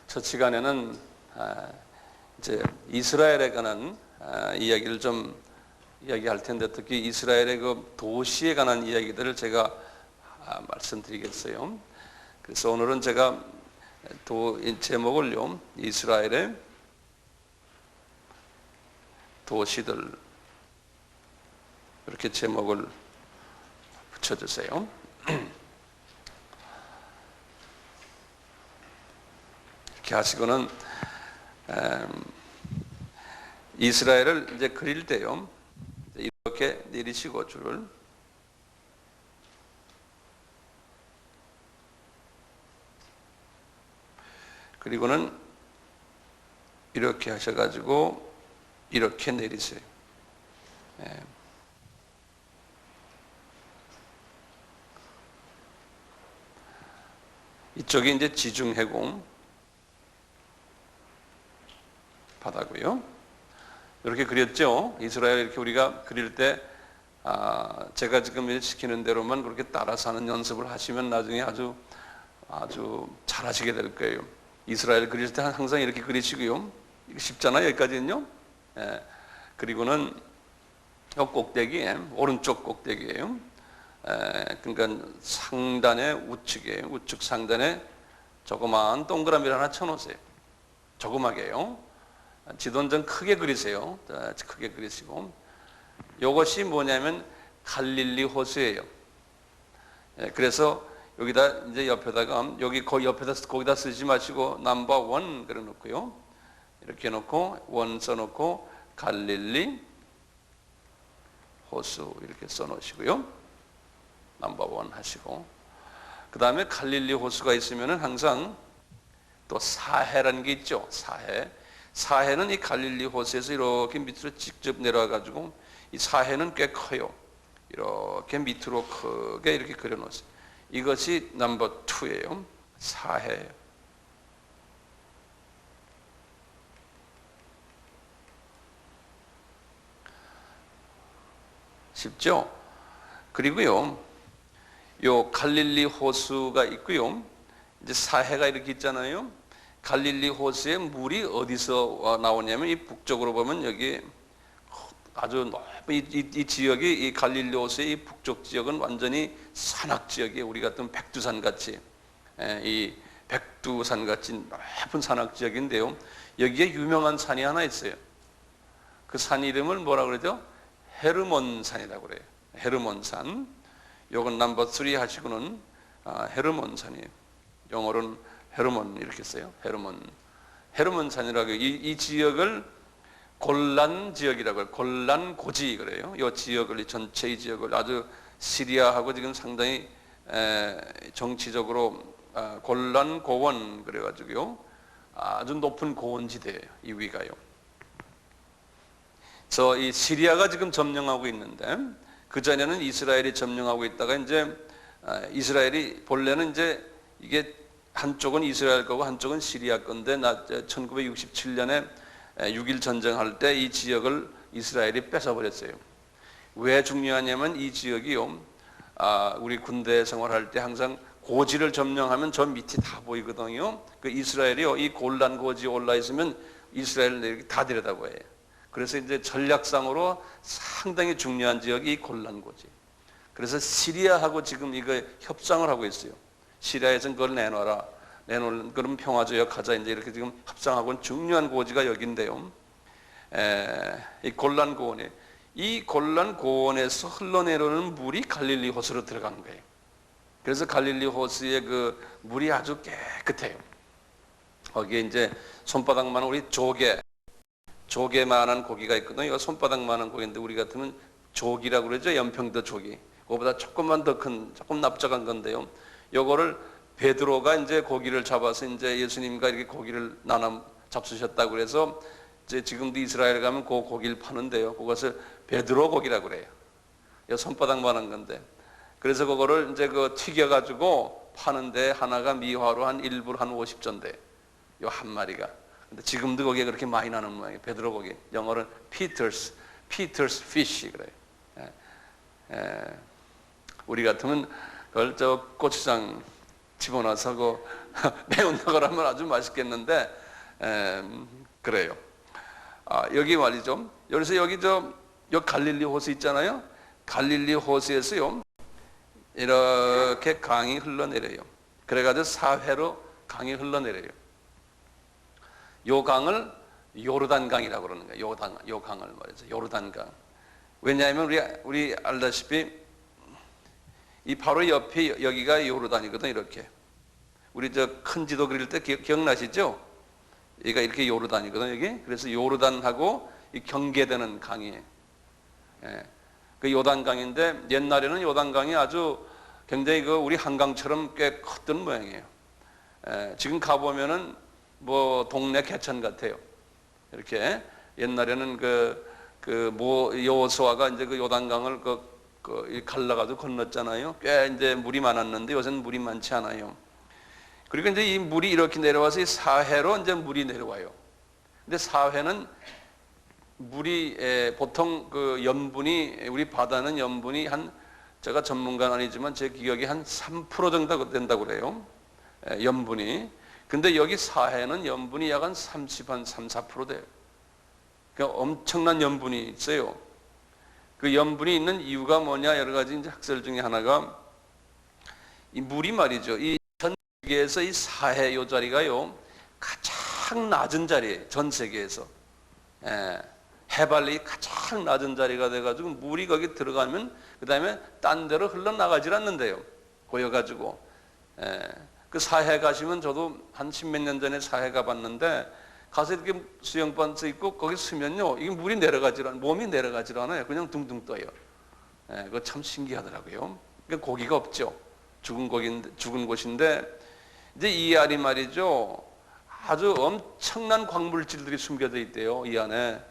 첫 시간에는 이제 이스라엘에 관한 이야기를 좀 이야기할 텐데, 특히 이스라엘의 그 도시에 관한 이야기들을 제가 말씀드리겠어요. 그래서 오늘은 제가 제목을요, 이스라엘의 도시들, 이렇게 제목을 붙여주세요. 이렇게 하시고는 이스라엘을 이제 그릴 때요, 이렇게 내리시고 줄을, 그리고는 이렇게 하셔가지고 이렇게 내리세요. 이쪽이 이제 지중해공 바다고요. 이렇게 그렸죠. 이스라엘 이렇게 우리가 그릴 때 제가 지금 시키는 대로만 그렇게 따라서 하는 연습을 하시면 나중에 아주 잘하시게 될 거예요. 이스라엘 그릴 때 항상 이렇게 그리시고요. 이거 쉽잖아요, 여기까지는요. 그리고는 이 꼭대기, 오른쪽 꼭대기예요. 그러니까 상단의 우측에, 우측 상단에 조그마한 동그라미를 하나 쳐놓으세요. 조그맣게요. 지도는 좀 크게 그리세요. 크게 그리시고, 이것이 뭐냐면 갈릴리 호수예요. 그래서 여기다 이제 옆에다가 거기다 쓰지 마시고 넘버 원 그려 놓고요. 이렇게 놓고 원 써놓고 갈릴리 호수 이렇게 써놓으시고요. 넘버 원 하시고, 그 다음에 갈릴리 호수가 있으면은 항상 또 사해라는 게 있죠. 사해는 이 갈릴리 호수에서 이렇게 밑으로 직접 내려와 가지고, 이 사해는 꽤 커요. 이렇게 밑으로 크게 이렇게 그려 놓으세요. 이것이 넘버 2예요. 사해예요. 쉽죠? 그리고요, 요 갈릴리 호수가 있고요, 이제 사해가 이렇게 있잖아요. 갈릴리 호수의 물이 어디서 나오냐면, 이 북쪽으로 보면 여기 아주 높은 이 지역이, 이 갈릴리 호수의 이 북쪽 지역은 완전히 산악 지역이에요. 우리 같은 백두산 같이, 이 백두산 같이 높은 산악 지역인데요. 여기에 유명한 산이 하나 있어요. 그 산 이름을 뭐라 그러죠? 헤르몬 산이라고 그래요. 헤르몬 산. 요건 넘버 3 하시고는 헤르몬 산이에요. 영어로는 헤르몬 이렇게 써요. 헤르몬 산이라고. 이 지역을 골란 지역이라고 해요. 골란 고지 그래요. 이 지역을, 이 전체 이 지역을 아주 시리아하고 지금 상당히 정치적으로 골란 고원 그래가지고요, 아주 높은 고원지대예요. 이 위가요. 이 시리아가 지금 점령하고 있는데, 그 전에는 이스라엘이 점령하고 있다가 이제 이스라엘이 본래는 이제 이게 한쪽은 이스라엘 거고 한쪽은 시리아 건데, 1967년에 6.1 전쟁할 때 이 지역을 이스라엘이 뺏어버렸어요. 왜 중요하냐면, 이 지역이요, 우리 군대 생활할 때 항상 고지를 점령하면 저 밑이 다 보이거든요. 그 이스라엘이요, 이 골란 고지 올라 있으면 이스라엘을 이렇게 다 데려다보여요. 그래서 이제 전략상으로 상당히 중요한 지역이 이 골란 고지. 그래서 시리아하고 지금 이거 협상을 하고 있어요. 시리아에서는 그걸 내놓으면 그럼 평화조약하자, 이제 이렇게 지금 협상하고는 중요한 고지가 여기인데요. 이 골란 고원에, 이 골란 고원에서 흘러내려오는 물이 갈릴리 호수로 들어간 거예요. 그래서 갈릴리 호수의 그 물이 아주 깨끗해요. 거기에 이제 손바닥만한 우리 조개만한 고기가 있거든요. 이거 손바닥만한 고기인데 우리 같으면 조기라고 그러죠. 연평도 조기. 그거보다 조금만 더 큰, 조금 납작한 건데요. 요거를 베드로가 이제 고기를 잡아서 이제 예수님과 이렇게 고기를 나눠 잡수셨다고 그래서 이제 지금도 이스라엘 가면 그 고기를 파는데요. 그것을 베드로 고기라고 그래요. 요 손바닥만한 건데. 그래서 그거를 이제 튀겨가지고 파는데 하나가 미화로 한 1불 한 50전대. 요 한 마리가. 근데 지금도 거기에 그렇게 많이 나는 모양이에요. 베드로 고기. 영어로는 Peter's fish 그래요. 우리 같으면 그걸 고추장 집어넣어서 매운다 그러면 아주 맛있겠는데 그래요. 여기 말이죠. 여기서 여기 갈릴리 호수 있잖아요. 갈릴리 호수에서요 이렇게 강이 흘러내려요. 그래가지고 사회로 강이 흘러내려요. 요 강을 요르단강이라고 그러는 거예요. 요 강을 말이죠. 요르단강. 왜냐하면 우리 알다시피 이 바로 옆에 여기가 요르단이거든. 이렇게 우리 큰 지도 그릴 때 기억나시죠? 여기가 이렇게 요르단이거든. 여기. 그래서 요르단하고 이 경계되는 강이에요. 예. 그 요단강인데 옛날에는 요단강이 아주 굉장히 우리 한강처럼 꽤 컸던 모양이에요. 지금 가보면은 뭐 동네 개천 같아요. 이렇게 옛날에는 여호수아가 이제 그 요단강을 갈라가지고 건넜잖아요. 꽤 이제 물이 많았는데 요새는 물이 많지 않아요. 그리고 이제 이 물이 이렇게 내려와서 이 사해로 이제 물이 내려와요. 근데 사해는 물이 보통 그 염분이 우리 바다는 염분이 제가 전문가는 아니지만 제 기억이 한 3% 정도 된다고 그래요. 염분이. 근데 여기 사해는 염분이 약 한 3~4% 돼요. 그러니까 엄청난 염분이 있어요. 그 염분이 있는 이유가 뭐냐 여러 가지 이제 학설 중에 하나가 이 물이 말이죠. 이 전 세계에서 이 사해 요 자리가요 가장 낮은 자리예요. 전 세계에서. 해발이 가장 낮은 자리가 돼가지고 물이 거기 들어가면 그 다음에 딴 데로 흘러나가질 않는데요. 고여가지고. 그 사해 가시면 저도 한 10몇 년 전에 사해 가봤는데 가서 이렇게 수영반스 입고 거기 쓰면요 이게 물이 몸이 내려가질 않아요. 그냥 둥둥 떠요. 그거 참 신기하더라고요. 그러니까 고기가 없죠. 죽은 곳인데 이제 이 알이 말이죠 아주 엄청난 광물질들이 숨겨져 있대요. 이 안에.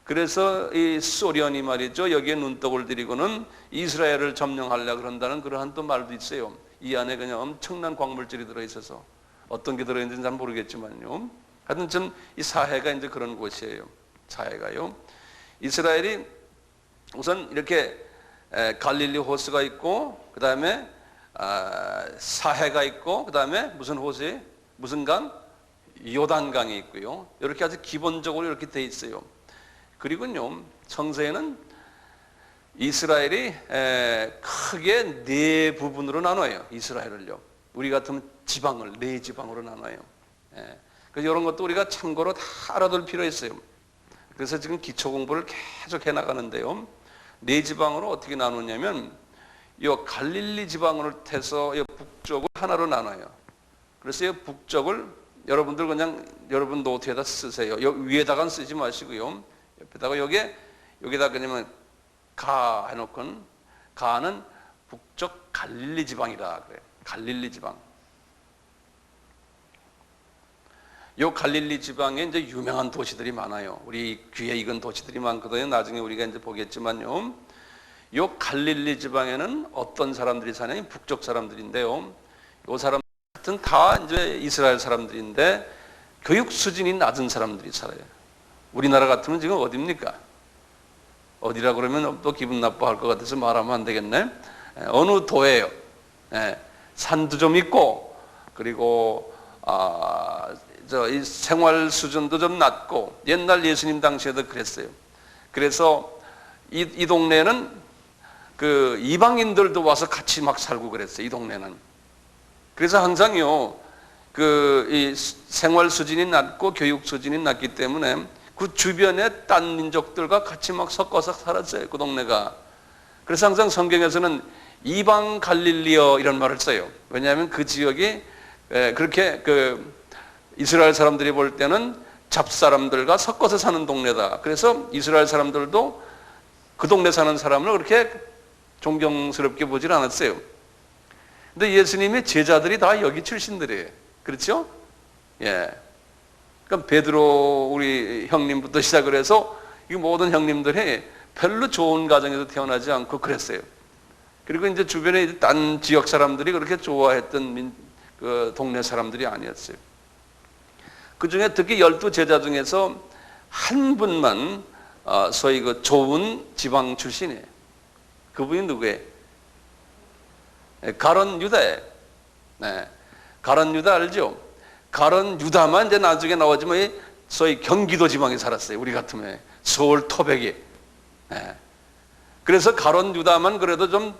그래서 이 소련이 말이죠 여기에 눈독을 들이고는 이스라엘을 점령하려고 그런다는 그러한 또 말도 있어요. 이 안에 그냥 엄청난 광물질이 들어있어서 어떤 게 들어있는지는 잘 모르겠지만요. 하여튼 좀 이 사해가 이제 그런 곳이에요. 사해가요. 이스라엘이 우선 이렇게 갈릴리 호수가 있고 그 다음에 사해가 있고 그 다음에 무슨 호수에 무슨 강? 요단강이 있고요. 이렇게 아주 기본적으로 이렇게 돼 있어요. 그리고요 성서에는 이스라엘이 크게 네 부분으로 나눠요. 이스라엘을요. 우리 같으면 지방을 네 지방으로 나눠요. 그래서 이런 것도 우리가 참고로 다 알아둘 필요가 있어요. 그래서 지금 기초 공부를 계속 해나가는데요. 네 지방으로 어떻게 나누냐면 이 갈릴리 지방으로 해서 이 북쪽을 하나로 나눠요. 그래서 이 북쪽을 여러분들 그냥 여러분 노트에다 쓰세요. 위에다가는 쓰지 마시고요. 옆에다가 여기다 그러면 가 해놓고는 가는 북쪽 갈릴리 지방이라 그래요. 갈릴리 지방. 요 갈릴리 지방에 이제 유명한 도시들이 많아요. 우리 귀에 익은 도시들이 많거든요. 나중에 우리가 이제 보겠지만요. 요 갈릴리 지방에는 어떤 사람들이 사냐면 북쪽 사람들인데요. 요 사람들은 다 이제 이스라엘 사람들인데 교육 수준이 낮은 사람들이 살아요. 우리나라 같으면 지금 어디입니까? 어디라 그러면 또 기분 나빠할 것 같아서 말하면 안 되겠네. 어느 도예요. 산도 좀 있고 그리고 이 생활 수준도 좀 낮고 옛날 예수님 당시에도 그랬어요. 그래서 이 동네는 그 이방인들도 와서 같이 막 살고 그랬어요. 이 동네는. 그래서 항상요 이 생활 수준이 낮고 교육 수준이 낮기 때문에 그 주변에 딴 민족들과 같이 막 섞어서 살았어요. 그 동네가. 그래서 항상 성경에서는 이방 갈릴리어 이런 말을 써요. 왜냐하면 그 지역이 그렇게 이스라엘 사람들이 볼 때는 잡사람들과 섞어서 사는 동네다. 그래서 이스라엘 사람들도 그 동네 사는 사람을 그렇게 존경스럽게 보질 않았어요. 근데 예수님의 제자들이 다 여기 출신들이에요. 그렇죠? 예. 그러니까 베드로 우리 형님부터 시작을 해서 이 모든 형님들이 별로 좋은 가정에서 태어나지 않고 그랬어요. 그리고 이제 주변에 딴 지역 사람들이 그렇게 좋아했던 그 동네 사람들이 아니었어요. 그 중에 특히 12제자 중에서 한 분만 소위 그 좋은 지방 출신이에요. 그분이 누구예요? 가론 유다예요. 네. 가론 유다 알죠? 가론 유다만 이제 나중에 나오지만 소위 경기도 지방에 살았어요. 우리 같으면 서울 토백이. 예. 그래서 가론 유다만 그래도 좀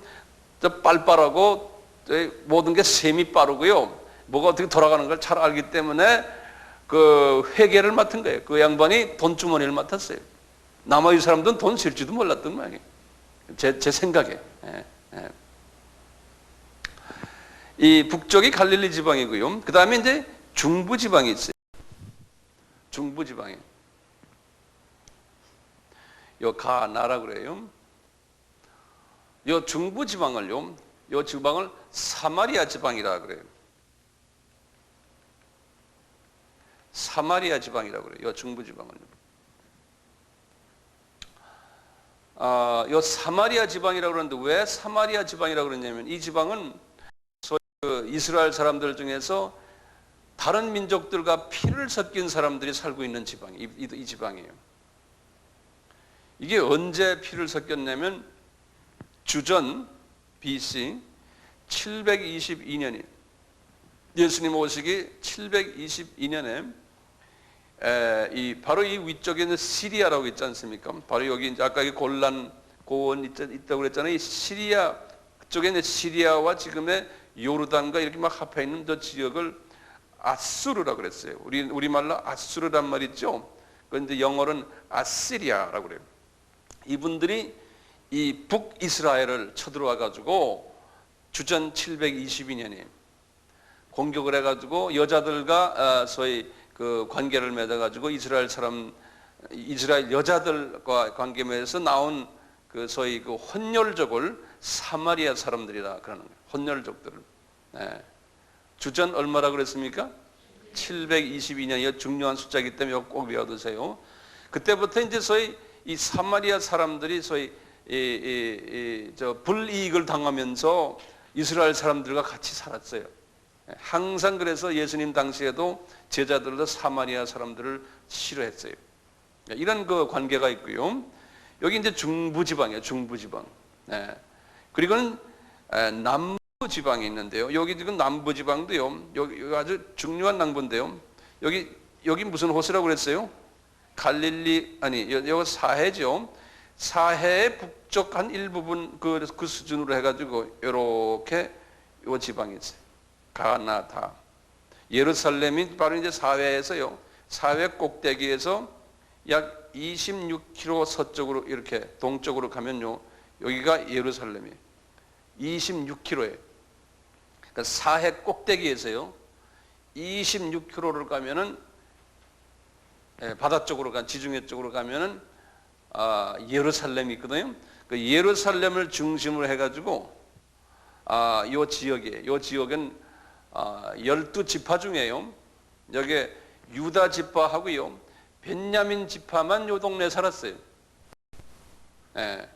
빨빨하고 모든 게 셈이 빠르고요. 뭐가 어떻게 돌아가는 걸 잘 알기 때문에 그 회계를 맡은 거예요. 그 양반이 돈주머니를 맡았어요. 나머지 사람들은 돈 쓸지도 몰랐던 모양이에요. 제 생각에. 예, 예. 이 북쪽이 갈릴리 지방이고요. 그 다음에 이제 중부 지방이 있어요. 중부 지방에. 요 가나라 그래요. 요 중부 지방을요. 요 지방을 사마리아 지방이라 그래요. 사마리아 지방이라고 그래요. 요 중부 지방을. 요 사마리아 지방이라고 그러는데 왜 사마리아 지방이라고 그러냐면 이 지방은 소위 그 이스라엘 사람들 중에서 다른 민족들과 피를 섞인 사람들이 살고 있는 지방이 이 지방이에요. 이게 언제 피를 섞였냐면 주전 BC 722년이에요. 예수님 오시기 722년에 바로 이 위쪽에 있는 시리아라고 있지 않습니까? 바로 여기 이제 아까 골란 고원 있다고 그랬잖아요. 이 시리아 그쪽에 있는 시리아와 지금의 요르단과 이렇게 막 합해 있는 저 지역을 아수르라고 그랬어요. 우리말로 아수르란 말 있죠. 그런데 영어로는 아시리아라고 그래요. 이분들이 이 북이스라엘을 쳐들어와 가지고 주전 722년에 공격을 해가지고 여자들과 소위 그 관계를 맺어가지고 이스라엘 여자들과 관계 맺어서 나온 그 소위 그 혼혈족을 사마리아 사람들이라 그러는 거예요. 혼혈족들을. 네. 주전 얼마라고 그랬습니까? 722년. 이거 중요한 숫자이기 때문에 이거 꼭 외워두세요. 그때부터 이제 소위 이 사마리아 사람들이 소위 불이익을 당하면서 이스라엘 사람들과 같이 살았어요. 항상 그래서 예수님 당시에도 제자들도 사마리아 사람들을 싫어했어요. 이런 그 관계가 있고요. 여기 이제 중부지방이에요. 중부지방. 네. 그리고는 남부지방이 있는데요. 여기 지금 남부지방도요. 여기 아주 중요한 낭부인데요. 여기 무슨 호수라고 그랬어요? 갈릴리 여기 사해죠. 사해의 북쪽 한 일부분 그 수준으로 해가지고 이렇게 요 지방이 있어요. 가나다. 예루살렘이 바로 이제 사회에서요. 사회 꼭대기에서 약 26km 서쪽으로 이렇게 동쪽으로 가면요. 여기가 예루살렘이에요. 26km에. 그러니까 사해 꼭대기에서요. 26km를 가면은 바다 쪽으로 지중해 쪽으로 가면은 예루살렘이 있거든요. 그 예루살렘을 중심으로 해가지고 요 지역은 12지파 중에요. 여기에 유다 지파하고요. 벤야민 지파만 요 동네에 살았어요. 예.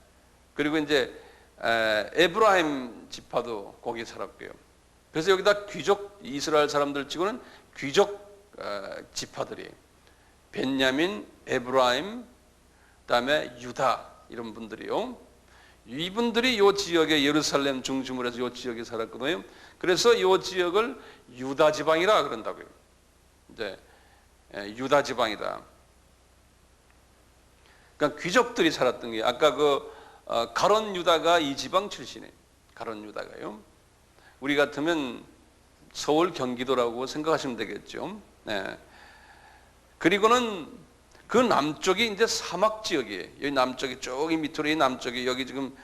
그리고 이제 에브라임 지파도 거기 살았고요. 그래서 여기다 귀족 이스라엘 사람들 치고는 귀족 지파들이에요. 벤야민, 에브라임, 그다음에 유다 이런 분들이요. 이분들이 이 지역에 예루살렘 중심으로 해서 이 지역에 살았거든요. 그래서 이 지역을 유다 지방이라 그런다고요. 이제 유다 지방이다. 그러니까 귀족들이 살았던 게 아까 가론 유다가 이 지방 출신이에요. 가론 유다가요. 우리 같으면 서울 경기도라고 생각하시면 되겠죠. 네. 그리고는 그 남쪽이 이제 사막 지역이에요. 여기 남쪽이 쭉 이 밑으로 이 남쪽이 여기 지금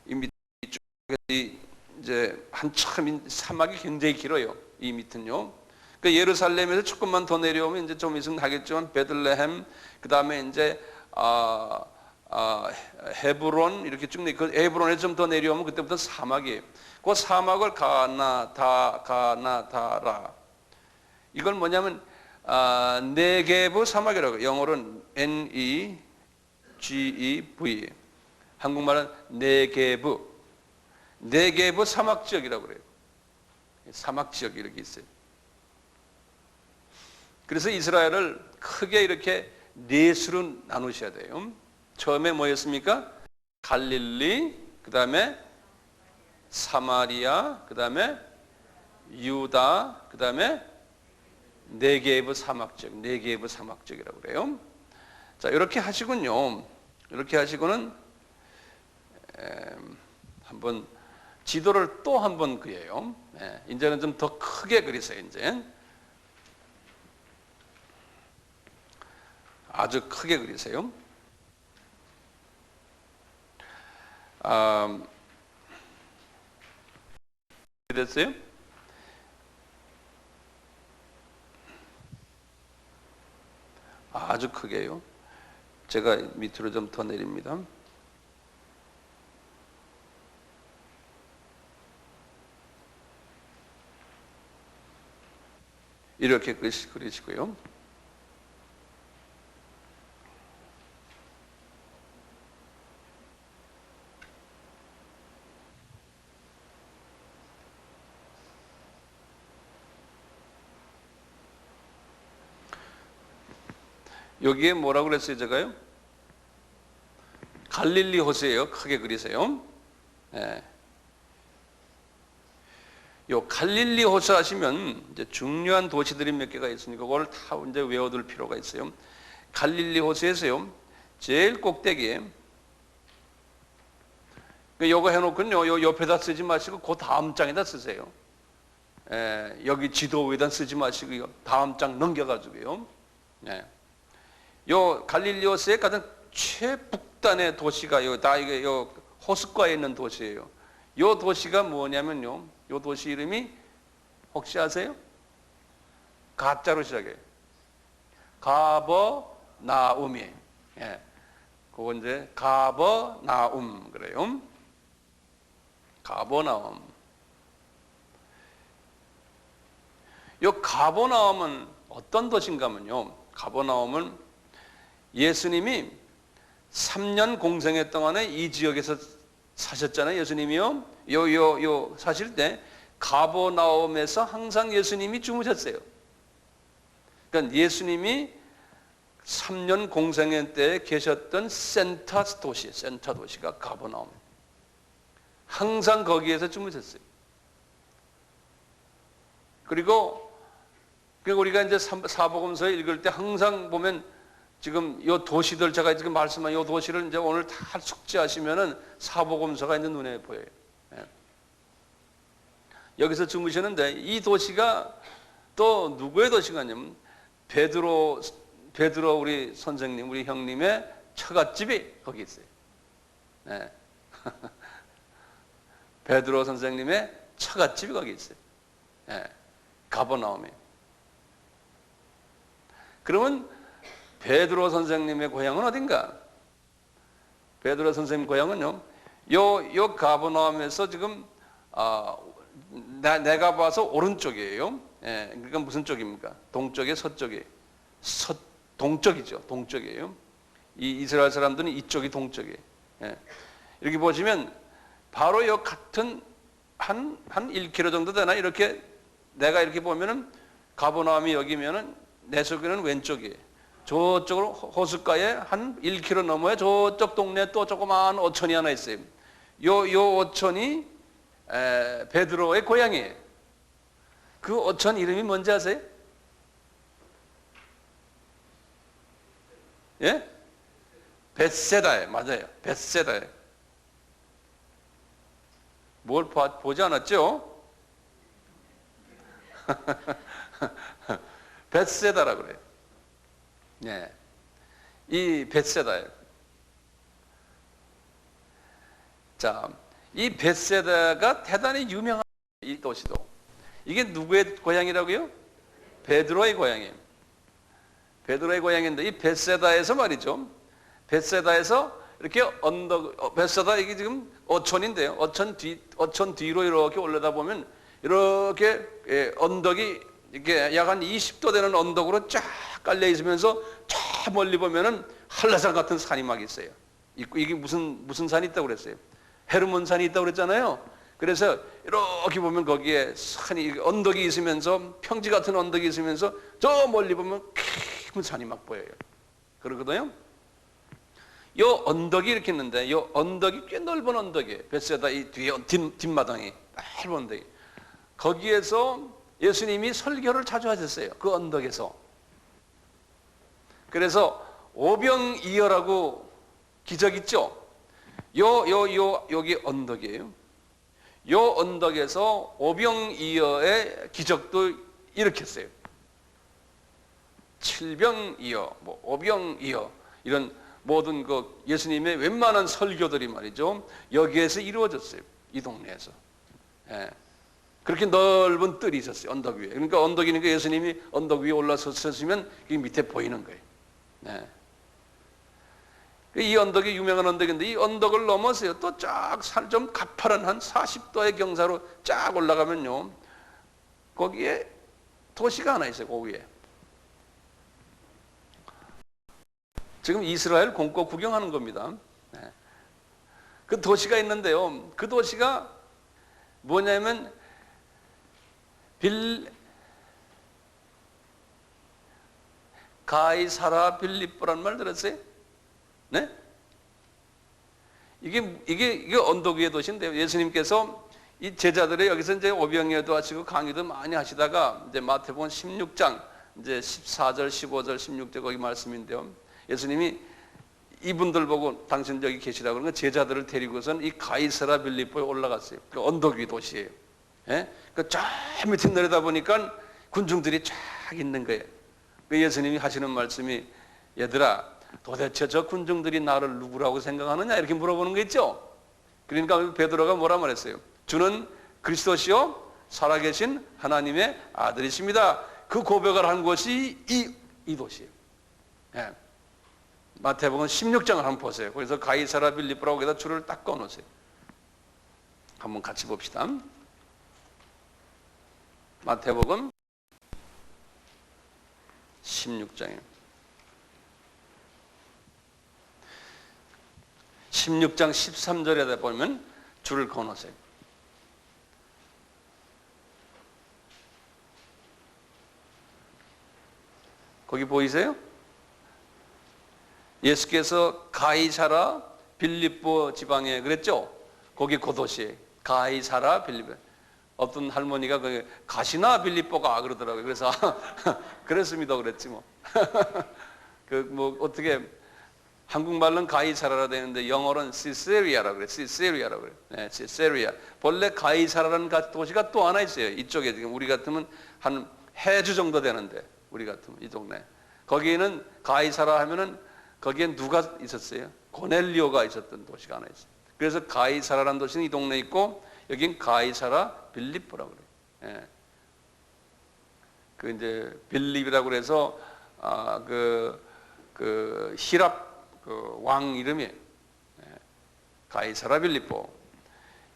이 밑쪽이 이제 한참 사막이 굉장히 길어요. 이 밑은요. 그 예루살렘에서 조금만 더 내려오면 이제 좀 있으면 하겠지만 베들레헴 그다음에 이제 헤브론 이렇게 쭉 그 헤브론에 좀 더 내려오면 그때부터 사막이에요. 그 사막을 가나다라 이걸 뭐냐면 네게브 사막이라고 영어로는 NEGEV 한국말은 네게브 사막 지역이라고 그래요. 사막 지역이 이렇게 있어요. 그래서 이스라엘을 크게 이렇게 네 수로 나누셔야 돼요. 처음에 뭐였습니까? 갈릴리, 그 다음에 사마리아, 그 다음에 유다, 그 다음에 네게브 사막 지역, 네게브 사막 지역이라고 그래요. 자, 이렇게 하시군요. 이렇게 하시고는 한번 지도를 또 한번 그려요. 이제는 좀 더 크게 그리세요. 이제 아주 크게 그리세요. 됐어요? 아주 크게요. 제가 밑으로 좀 더 내립니다. 이렇게 그리시고요. 여기에 뭐라고 그랬어요, 제가요? 갈릴리 호수예요. 크게 그리세요. 요 갈릴리 호수 하시면 이제 중요한 도시들이 몇 개가 있으니까 그걸 다 이제 외워둘 필요가 있어요. 갈릴리 호수에서요, 제일 꼭대기에 요거 해놓고요, 요 옆에다 쓰지 마시고 그 다음 장에다 쓰세요. 여기 지도 위에다 쓰지 마시고요, 다음 장 넘겨가지고요. 요 갈릴리 호수의 가장 최북단의 도시가 요 호숫가에 있는 도시예요. 요 도시가 뭐냐면요, 요 도시 이름이 혹시 아세요? 가자로 시작해요. 가버나움이에요. 그거 이제 가버나움 그래요. 가버나움. 요 가버나움은 어떤 도시인가 하면요, 가버나움은 예수님이 3년 공생애 동안에 이 지역에서 사셨잖아요. 예수님이요. 요 사실 때 가버나움에서 항상 예수님이 주무셨어요. 그러니까 예수님이 3년 공생애 때 계셨던 센터 도시가 가버나움. 항상 거기에서 주무셨어요. 그리고 우리가 이제 사복음서 읽을 때 항상 보면 지금 요 도시들, 제가 지금 말씀한 요 도시를 이제 오늘 다 숙지하시면은 사복음서가 이제 눈에 보여요. 여기서 주무시는데 이 도시가 또 누구의 도시가냐면 베드로 우리 선생님, 우리 형님의 처갓집이 거기 있어요. 베드로 선생님의 처갓집이 거기 있어요. 가버나움에. 그러면 베드로 선생님의 고향은 어딘가? 베드로 선생님 고향은요, 요 가버나움에서 지금 내가 봐서 오른쪽이에요. 그러니까 무슨 쪽입니까? 동쪽에 서쪽에 동쪽이죠. 동쪽이에요. 이 이스라엘 사람들은 이쪽이 동쪽이에요. 이렇게 보시면 바로 요 같은 한 1km 정도 되나, 이렇게 내가 이렇게 보면은 가버나움이 여기면은 내 속에는 왼쪽이에요. 저쪽으로 호숫가에 한 1km 넘어야 저쪽 동네에 또 조그마한 어촌이 하나 있어요. 요 어촌이 베드로의 고향이에요. 그 어촌 이름이 뭔지 아세요? 예? 벳세다예요. 맞아요. 벳세다예요. 뭘 보지 않았죠? 벳세다라고 그래요. 이 벳세다예요. 자, 이 벳세다가 대단히 유명한 이 도시도. 이게 누구의 고향이라고요? 베드로의 고향이에요. 베드로의 고향인데 이 벳세다에서 말이죠. 벳세다에서 이렇게 벳세다 이게 지금 어촌인데요. 어촌 뒤로 이렇게 올라다 보면 이렇게 언덕이 이게 약 한 20도 되는 언덕으로 쫙 깔려 있으면서 저 멀리 보면은 한라산 같은 산이 막 있어요. 이게 무슨 산이 있다고 그랬어요? 헤르몬 산이 있다고 그랬잖아요. 그래서 이렇게 보면 거기에 산이 언덕이 있으면서 평지 같은 언덕이 있으면서 저 멀리 보면 큰 산이 막 보여요. 그러거든요. 요 언덕이 이렇게 있는데 요 언덕이 꽤 넓은 언덕이에요. 벳세다 이 뒤에 뒷마당이 넓은 언덕이. 거기에서 예수님이 설교를 자주 하셨어요. 그 언덕에서. 그래서 오병이어라고 기적 있죠? 여기 언덕이에요. 요 언덕에서 오병이어의 기적도 일으켰어요. 칠병이어, 오병이어, 이런 모든 그 예수님의 웬만한 설교들이 말이죠, 여기에서 이루어졌어요. 이 동네에서. 예. 그렇게 넓은 뜰이 있었어요. 언덕 위에. 그러니까 언덕이니까 예수님이 언덕 위에 올라섰으면 이 밑에 보이는 거예요. 예. 이 언덕이 유명한 언덕인데, 이 언덕을 넘어서요, 또 쫙 산 좀 가파른 한 40도의 경사로 쫙 올라가면요, 거기에 도시가 하나 있어요. 그 위에. 지금 이스라엘 공고 구경하는 겁니다. 네. 그 도시가 있는데요, 그 도시가 뭐냐면 가이사라 빌립보란 말 들었어요? 네? 이게 언덕 위의 도시인데요. 예수님께서 이 제자들의 여기서 이제 오병이어도 하시고 강의도 많이 하시다가 이제 마태복음 16장 이제 14절, 15절, 16절 거기 말씀인데요. 예수님이 이분들 보고 당신 여기 계시라고 그러는 제자들을 데리고선 이 가이사라 빌립보에 올라갔어요. 그 언덕 위 도시예요. 예? 그 쫙 밑에 내려다 보니까 군중들이 쫙 있는 거예요. 그 예수님이 하시는 말씀이, 얘들아, 도대체 저 군중들이 나를 누구라고 생각하느냐? 이렇게 물어보는 거 있죠? 그러니까 베드로가 뭐라 말했어요? 주는 그리스도시요 살아계신 하나님의 아들이십니다. 그 고백을 한 곳이 이 도시예요. 예. 마태복음 16장을 한번 보세요. 그래서 가이사라 빌립보라고 거기다 줄을 딱 꺼놓으세요. 한번 같이 봅시다. 마태복음 16장이에요. 16장 13절에 보면 줄을 꺼놓으세요. 거기 보이세요? 예수께서 가이사라 빌립보 지방에 그랬죠? 거기 그 도시에 가이사라 빌립보. 어떤 할머니가 그 가시나 빌립보가 그러더라고요. 그래서 그랬습니다 그랬지 뭐. 그 뭐 어떻게 한국말로는 가이사라라 되는데 영어로는 시세리아라고 그래. 시세리아라고 그래. 네, 시세리아. 본래 가이사라라는 도시가 또 하나 있어요. 이쪽에 지금 우리 같으면 한 해주 정도 되는데, 우리 같으면 이 동네. 거기에는 가이사라 하면은 거기에 누가 있었어요? 고넬리오가 있었던 도시가 하나 있어요. 그래서 가이사라라는 도시는 이 동네에 있고, 여긴 가이사라 빌립보라고 그래요. 예. 그 이제 빌립이라고 그래서 그 히랍 그 왕 이름이에요. 예. 가이사라 빌립보.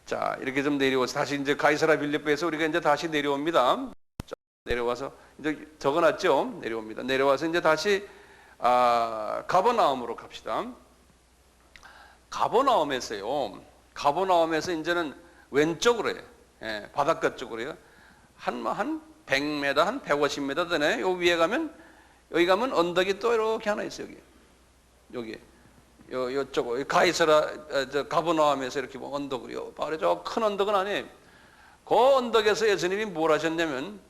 자, 이렇게 좀 내려와서 다시 이제 가이사라 빌립보에서 우리가 이제 다시 내려옵니다. 자, 내려와서 이제 적어놨죠. 내려옵니다. 내려와서 이제 다시 가버나움으로 갑시다. 가버나움에서요. 가버나움에서 이제는 왼쪽으로 해요. 예, 바닷가 쪽으로 해요. 한 100m, 한 150m 되네. 요 위에 가면, 여기 가면 언덕이 또 이렇게 하나 있어요. 여기. 요쪽, 가이사라, 가버나움에서 이렇게 언덕으로, 바로 저 큰 언덕은 아니에요. 그 언덕에서 예수님이 뭘 하셨냐면,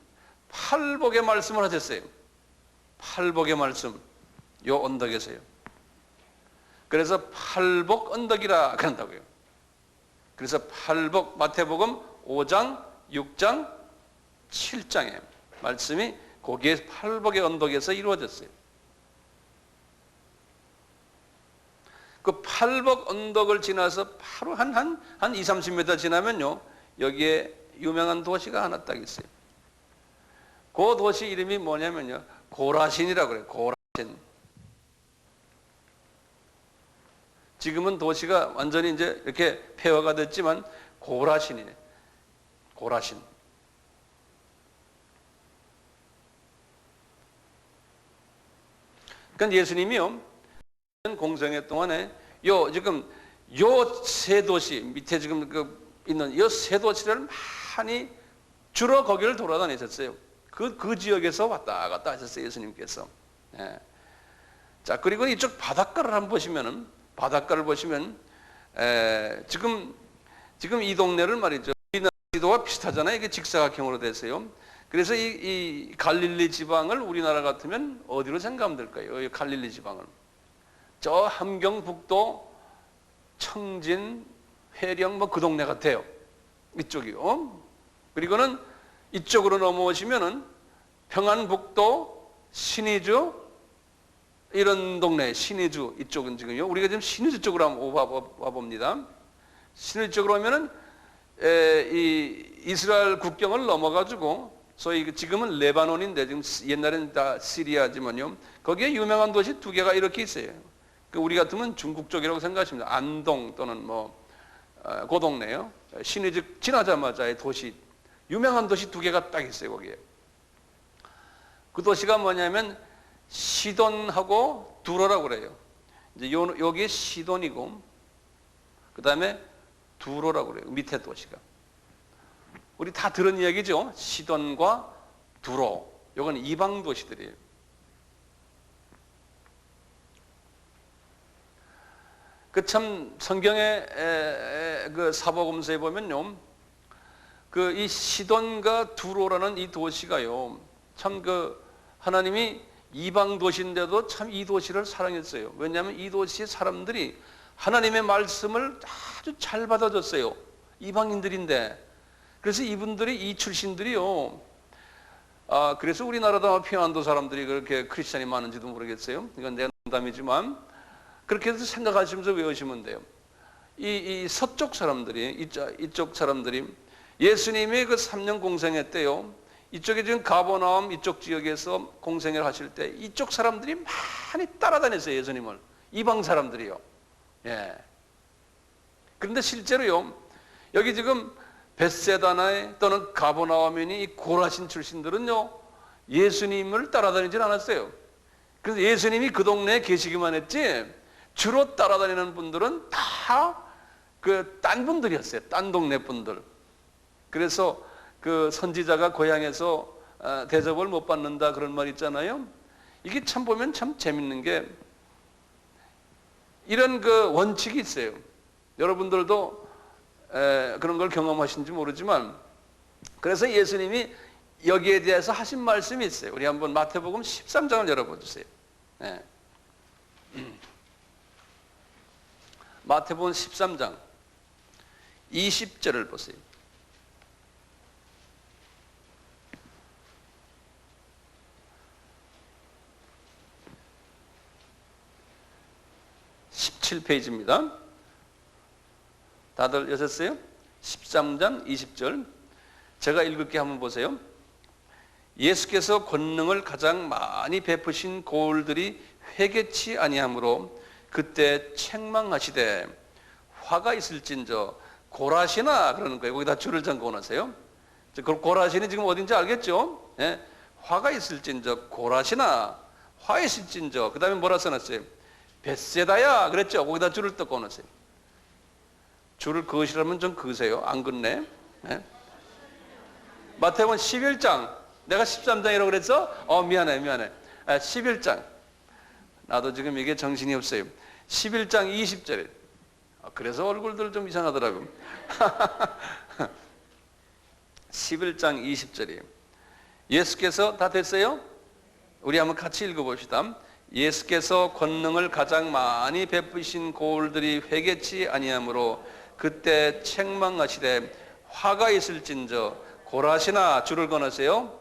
팔복의 말씀을 하셨어요. 팔복의 말씀. 요 언덕에서요. 그래서 팔복 언덕이라 그런다고요. 그래서 팔복, 마태복음 5장, 6장, 7장의 말씀이 거기에 팔복의 언덕에서 이루어졌어요. 그 팔복 언덕을 지나서 바로 한 2, 30m 지나면요, 여기에 유명한 도시가 하나 딱 있어요. 그 도시 이름이 뭐냐면요, 고라신이라고 그래요. 고라신. 지금은 도시가 완전히 이제 이렇게 폐허가 됐지만 고라신이에요. 고라신. 그러니까 예수님이요, 공생애 동안에 지금 요 세 도시 밑에 지금 있는 요 세 도시를 많이 주로 거기를 돌아다니셨어요. 그 지역에서 왔다 갔다 하셨어요, 예수님께서. 예. 자, 그리고 이쪽 바닷가를 한번 보시면은, 바닷가를 보시면 지금 이 동네를 말이죠, 도가 비슷하잖아요. 이게 직사각형으로 돼서요. 그래서 이 갈릴리 지방을 우리나라 같으면 어디로 생각하면 될까요? 이 갈릴리 지방을. 저 함경북도, 청진, 회령 뭐 그 동네 같아요. 이쪽이요. 그리고는 이쪽으로 넘어오시면은 평안북도, 신의주 이런 동네, 신의주 이쪽은 지금요. 우리가 지금 신의주 쪽으로 한번 와봅니다. 신의주 쪽으로 오면은 이 이스라엘 국경을 넘어가지고 소위 지금은 레바논인데 지금 옛날에는 다 시리아지만요. 거기에 유명한 도시 두 개가 이렇게 있어요. 우리 같으면 중국 쪽이라고 생각하십니다. 안동 또는 그 동네요. 신의주 지나자마자의 도시, 유명한 도시 두 개가 딱 있어요. 거기에. 그 도시가 뭐냐면 시돈하고 두로라고 그래요. 이제 여기 시돈이고, 그 다음에 두로라고 그래요. 밑에 도시가. 우리 다 들은 이야기죠. 시돈과 두로. 이건 이방 도시들이에요. 그 참 성경의 그 사복음서에 보면요, 그 이 시돈과 두로라는 이 도시가요, 참 그 하나님이 이방 도시인데도 참 이 도시를 사랑했어요. 왜냐하면 이 도시의 사람들이 하나님의 말씀을 아주 잘 받아줬어요. 이방인들인데. 그래서 이분들이 이 출신들이요. 그래서 우리나라도 평안도 사람들이 그렇게 크리스찬이 많은지도 모르겠어요. 이건 내 농담이지만 그렇게 해서 생각하시면서 외우시면 돼요. 이 서쪽 사람들이, 이쪽 사람들이 예수님이 그 3년 공생했대요. 이쪽에 지금 가버나움 이쪽 지역에서 공생을 하실 때 이쪽 사람들이 많이 따라다녔어요. 예수님을. 이방 사람들이요. 예. 그런데 실제로요, 여기 지금 벳세다나에 또는 가버나움이니 이 고라신 출신들은요, 예수님을 따라다니질 않았어요. 그래서 예수님이 그 동네에 계시기만 했지, 주로 따라다니는 분들은 다 그 딴 분들이었어요. 딴 동네 분들. 그래서 그 선지자가 고향에서 대접을 못 받는다 그런 말 있잖아요. 이게 참 보면 참 재밌는 게 이런 그 원칙이 있어요. 여러분들도 그런 걸 경험하신지 모르지만, 그래서 예수님이 여기에 대해서 하신 말씀이 있어요. 우리 한번 마태복음 13장을 열어보세요. 네. 마태복음 13장 20절을 보세요. (17페이지입니다) 다들 여셨어요? 13장 20절 제가 읽을게. 한번 보세요. 예수께서 권능을 가장 많이 베푸신 고을들이 회개치 아니하므로 그때 책망하시되 화가 있을진저 고라시나, 그러는 거예요. 거기다 줄을 잠궈 놓으세요. 고라시는 지금 어딘지 알겠죠? 예? 화가 있을진저 고라시나, 화 있을진저. 그 다음에 뭐라 써놨어요? 벳세다야 그랬죠? 거기다 줄을 또 꺼놓으세요. 줄을 그으시라면 좀 그으세요. 안 긋네. 예? 마태복음 11장, 내가 13장이라고 그랬어? 미안해. 11장. 나도 지금 이게 정신이 없어요. 11장 20절에. 그래서 얼굴들 좀 이상하더라고요. 11장 20절이에요. 예수께서, 다 됐어요? 우리 한번 같이 읽어봅시다. 예수께서 권능을 가장 많이 베푸신 고을들이 회개치 아니하므로 그때 책망하시되 화가 있을진저 고라시나, 줄을 거놓으세요.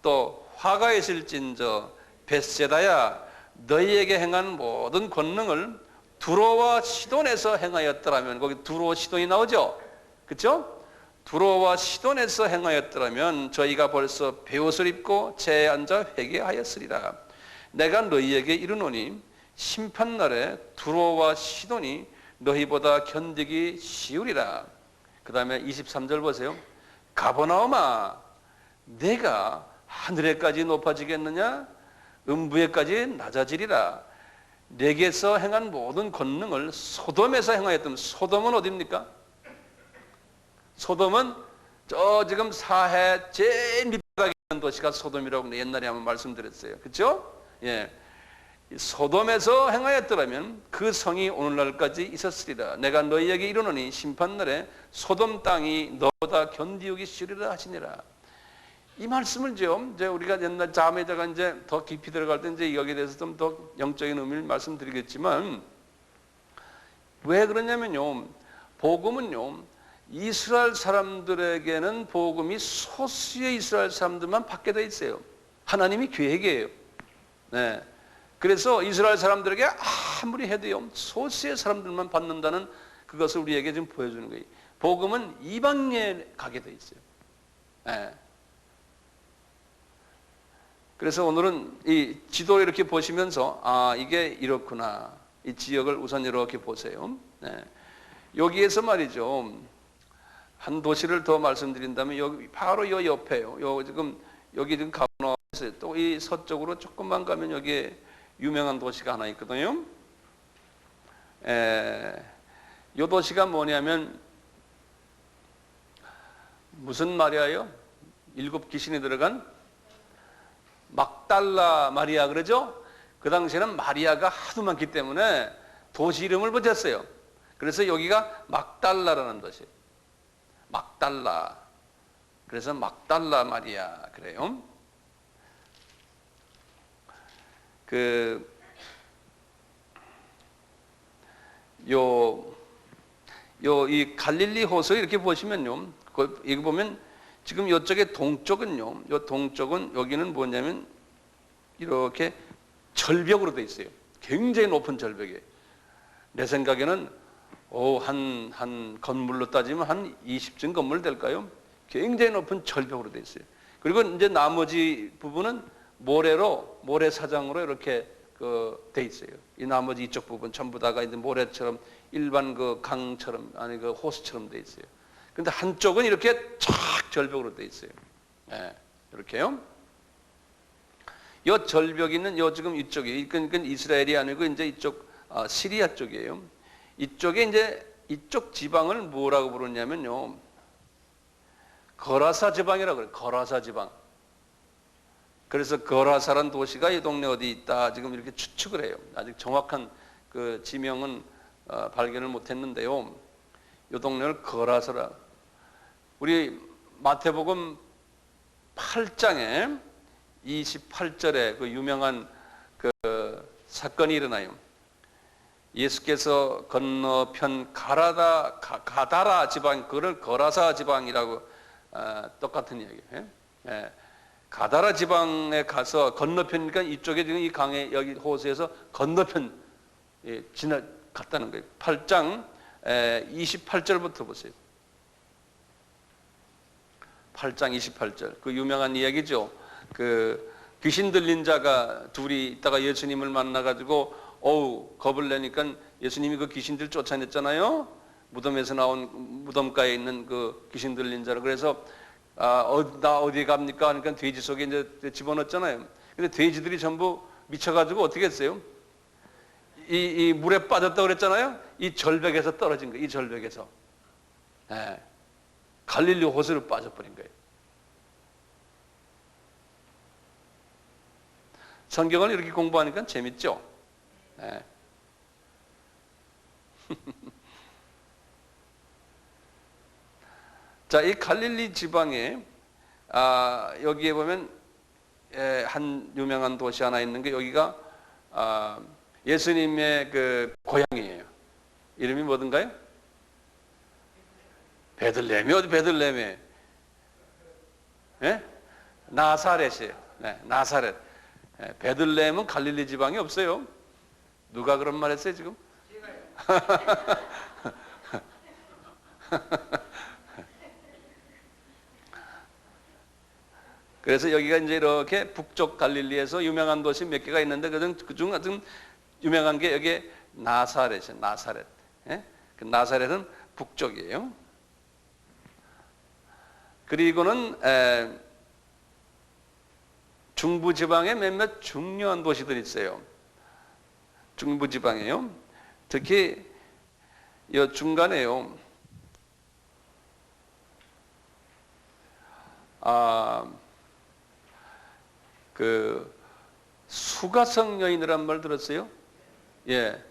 또 화가 있을진저 벳세다야, 너희에게 행한 모든 권능을 두로와 시돈에서 행하였더라면, 거기 두로 시돈이 나오죠? 그렇죠? 두로와 시돈에서 행하였더라면 저희가 벌써 베옷을 입고 재에 앉아 회개하였으리라. 내가 너희에게 이르노니 심판날에 두로와 시돈이 너희보다 견디기 쉬우리라. 그 다음에 23절 보세요. 가버나움아, 내가 하늘에까지 높아지겠느냐? 음부에까지 낮아지리라. 내게서 행한 모든 권능을 소돔에서 행하였다면, 소돔은 어디입니까? 소돔은 저 지금 사해 제일 밑바닥에 있는 도시가 소돔이라고 옛날에 한번 말씀드렸어요. 그렇죠? 예. 소돔에서 행하였더라면 그 성이 오늘날까지 있었으리라. 내가 너희에게 이르노니 심판날에 소돔 땅이 너보다 견디우기 쉬리라 하시니라. 이 말씀을 좀 이제 우리가 옛날 잠에다가 이제 더 깊이 들어갈 때 이제 여기에 대해서 좀 더 영적인 의미를 말씀드리겠지만, 왜 그러냐면요, 복음은요, 이스라엘 사람들에게는 복음이 소수의 이스라엘 사람들만 받게 돼 있어요. 하나님이 계획이에요. 네. 그래서 이스라엘 사람들에게 아무리 해도요, 소수의 사람들만 받는다는 그것을 우리에게 지금 보여주는 거예요. 복음은 이방인에 가게 돼 있어요. 네. 그래서 오늘은 이 지도 이렇게 보시면서 이게 이렇구나. 이 지역을 우선 이렇게 보세요. 네. 여기에서 말이죠, 한 도시를 더 말씀드린다면 여기 바로 요 옆에요. 여기 지금 가보나서 또 이 서쪽으로 조금만 가면 여기에 유명한 도시가 하나 있거든요. 이 도시가 뭐냐면 무슨 말이에요? 7 귀신이 들어간 막달라 마리아 그러죠? 그 당시에는 마리아가 하도 많기 때문에 도시 이름을 붙였어요. 그래서 여기가 막달라라는 도시예요. 막달라. 그래서 막달라 마리아 그래요. 이 갈릴리 호수 이렇게 보시면요, 이거 보면 지금 이쪽에 동쪽은요, 요 동쪽은 여기는 뭐냐면 이렇게 절벽으로 돼 있어요. 굉장히 높은 절벽이에요. 내 생각에는 한 건물로 따지면 한 20층 건물 될까요? 굉장히 높은 절벽으로 돼 있어요. 그리고 이제 나머지 부분은 모래사장으로 이렇게 돼 있어요. 이 나머지 이쪽 부분 전부 다가 이제 모래처럼 일반 그 강처럼 아니 그 호수처럼 돼 있어요. 근데 한쪽은 이렇게 쫙 절벽으로 돼 있어요. 네, 이렇게요. 요 절벽 있는 요 지금 이쪽이 그러니까 이스라엘이 아니고 이제 이쪽 시리아 쪽이에요. 이쪽에 이제 이쪽 지방을 뭐라고 부르냐면요, 거라사 지방이라고 그래요. 거라사 지방. 그래서 거라사란 도시가 이 동네 어디 있다 지금 이렇게 추측을 해요. 아직 정확한 그 지명은 발견을 못했는데요. 이 동네를 거라사라. 우리 마태복음 8장에 28절에 그 유명한 그 사건이 일어나요. 예수께서 건너편 가다라 지방, 그걸 거라사 지방이라고 똑같은 이야기예요. 예. 가다라 지방에 가서 건너편이니까 이쪽에 지금 이 강에 여기 호수에서 건너편 지나갔다는 거예요. 8장 28절부터 보세요. 8장 28절 그 유명한 이야기죠. 그 귀신 들린 자가 둘이 있다가 예수님을 만나가지고 겁을 내니까 예수님이 그 귀신들 쫓아냈잖아요. 무덤에서 나온 무덤가에 있는 그 귀신 들린 자를. 그래서 나 어디에 갑니까? 그러니까 돼지 속에 이제 집어넣었잖아요. 근데 돼지들이 전부 미쳐가지고 어떻게 했어요? 이 물에 빠졌다고 그랬잖아요. 이 절벽에서 떨어진 거예요. 이 절벽에서. 네. 갈릴리 호수로 빠져버린 거예요. 성경을 이렇게 공부하니까 재밌죠? 네. 자, 이 갈릴리 지방에 여기에 보면 한 유명한 도시 하나 있는 게 여기가 예수님의 그 고향이에요. 이름이 뭐든가요? 베들레헴이 어디 베들레헴에? 예? 나사렛이에요. 네, 나사렛. 베들레헴은 갈릴리 지방이 없어요. 누가 그런 말 했어요 지금? 그래서 여기가 이제 이렇게 북쪽 갈릴리에서 유명한 도시 몇 개가 있는데 그중 아주 유명한 게 여기 나사렛이에요. 나사렛. 예? 그 나사렛은 북쪽이에요. 그리고는 중부지방에 몇몇 중요한 도시들이 있어요. 중부지방이에요. 특히 이 중간에요. 그 수가성 여인이란 말 들었어요? 예.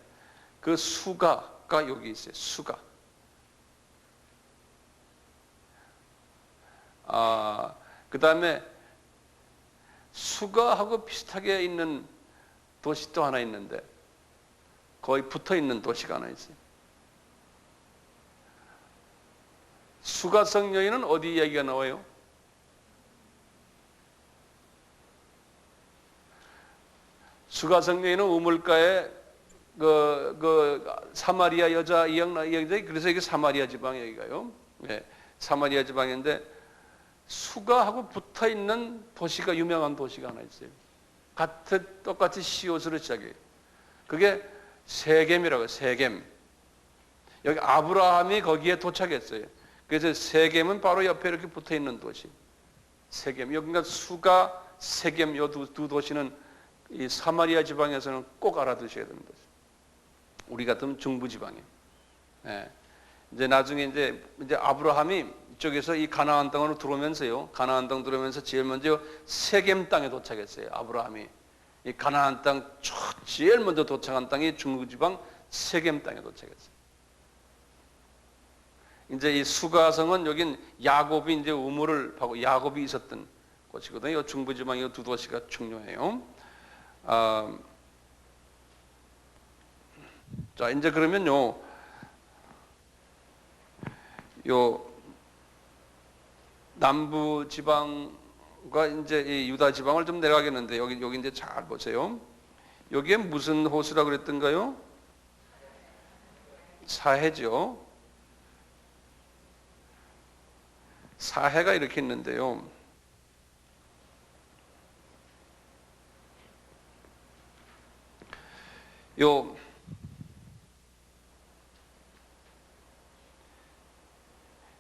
그 수가가 여기 있어요. 수가. 그 다음에 수가하고 비슷하게 있는 도시 또 하나 있는데, 거의 붙어 있는 도시가 하나 있어요. 수가성 여인은 어디 이야기가 나와요? 수가성 여인은 우물가에 사마리아 여자 이야기인데, 그래서 이게 사마리아 지방 얘기가요. 네, 사마리아 지방인데 수가하고 붙어 있는 도시가, 유명한 도시가 하나 있어요. 똑같이 시옷으로 시작해요. 그게 세겜이라고요. 세겜. 여기 아브라함이 거기에 도착했어요. 그래서 세겜은 바로 옆에 이렇게 붙어 있는 도시. 세겜. 여기가 수가, 세겜, 이 두 도시는 이 사마리아 지방에서는 꼭 알아두셔야 되는 도시. 우리 같으면 중부 지방이에요. 예. 이제 나중에 이제 아브라함이 이쪽에서 이 가나안 땅으로 들어오면서요. 가나안 땅 들어오면서 제일 먼저 세겜 땅에 도착했어요. 아브라함이. 이 가나안 땅 제일 먼저 도착한 땅이 중부 지방 세겜 땅에 도착했어요. 이제 이 수가성은 여긴 야곱이 이제 우물을 파고 야곱이 있었던 곳이거든요. 이 중부 지방 이 두 도시가 중요해요. 자, 이제 그러면요. 요 남부 지방과 이제 이 유다 지방을 좀 내려가겠는데, 여기 이제 잘 보세요. 여기에 무슨 호수라고 그랬던가요? 사해죠. 사해가 이렇게 있는데요. 요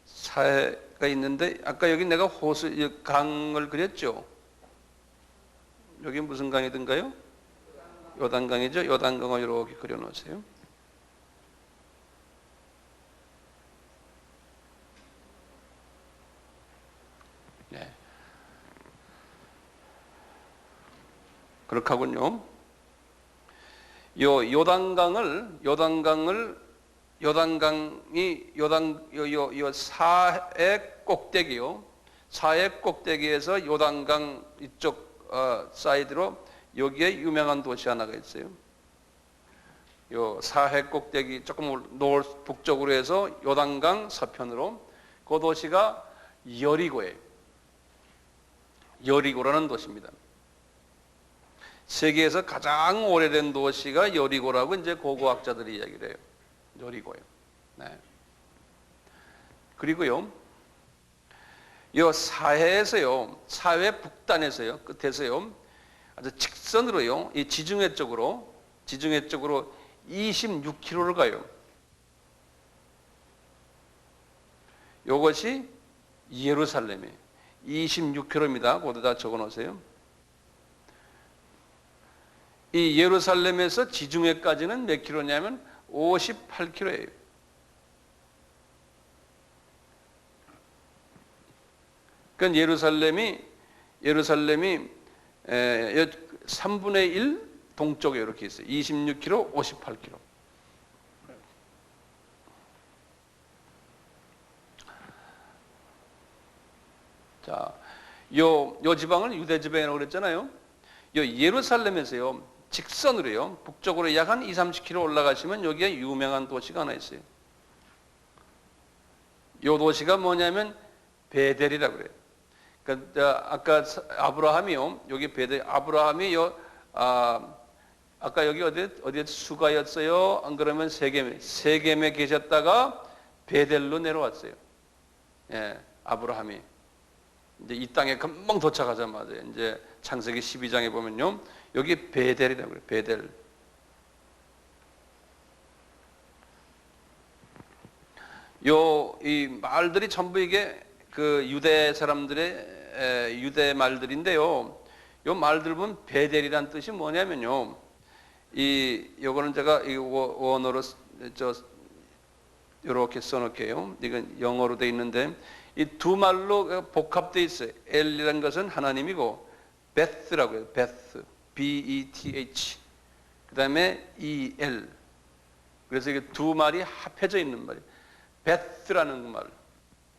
사해가 있는데, 아까 여기 내가 호수 강을 그렸죠. 여기 무슨 강이든가요? 요단강이죠. 요단강을 이렇게 그려놓으세요. 네. 그렇게 하군요. 요단강이 사해 꼭대기요. 사해 꼭대기에서 요단강 이쪽 사이드로 여기에 유명한 도시 하나가 있어요. 요 사해 꼭대기 조금 북쪽으로 해서 요단강 서편으로 그 도시가 여리고예요. 여리고라는 도시입니다. 세계에서 가장 오래된 도시가 여리고라고 이제 고고학자들이 이야기를 해요. 여리고요. 네. 그리고요, 이 사해에서요, 사해 북단에서요, 끝에서요, 아주 직선으로요, 이 지중해 쪽으로 26km를 가요. 이것이 예루살렘이에요. 26km입니다. 거기다 적어 놓으세요. 이 예루살렘에서 지중해까지는 몇 킬로냐면 58km예요. 그러니까 예루살렘이 3분의 1 동쪽에 이렇게 있어요. 26km, 58km. 자, 요 지방은 유대 지방이라고 그랬잖아요. 요 예루살렘에서요, 직선으로요, 북쪽으로 약 한 20-30km 올라가시면 여기에 유명한 도시가 하나 있어요. 요 도시가 뭐냐면 베델이라고 그래요. 그러니까 아까 아브라함이요, 여기 베델, 아브라함이 아까 여기 어디에 수가였어요? 안 그러면 세겜에 계셨다가 베델로 내려왔어요. 예, 아브라함이. 이제 이 땅에 금방 도착하자마자 이제 창세기 12장에 보면요, 여기 베델이라고 그래요. 베델. 이 말들이 전부 이게 그 유대 사람들의 유대 말들인데요. 요 말들 보면 베델이란 뜻이 뭐냐면요, 요거는 제가 이 원어로 이렇게 써놓을게요. 이건 영어로 돼 있는데 이 두 말로 복합돼 있어요. 엘이라는 것은 하나님이고 베스라고 해요. 베스. B-E-T-H. 그 다음에 E-L. 그래서 이게 두 말이 합해져 있는 말이에요. 베스라는 그 말.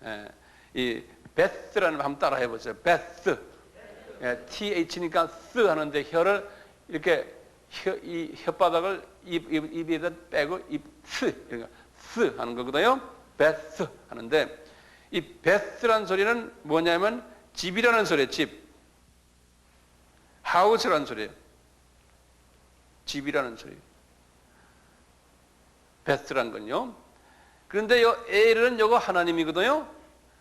예, 이 베스라는 말 한번 따라 해보세요. 베스. 예, TH니까 쓰 하는데 혀를 이렇게 이 혓바닥을 입에다 빼고 입스 그러니까 스 하는 거거든요. 베스 하는데 이 베스라는 소리는 뭐냐면 집이라는 소리예요. 집. 하우스라는 소리예요. 집이라는 소리. 베스라는 건요. 그런데 요 L은 요거 하나님이거든요.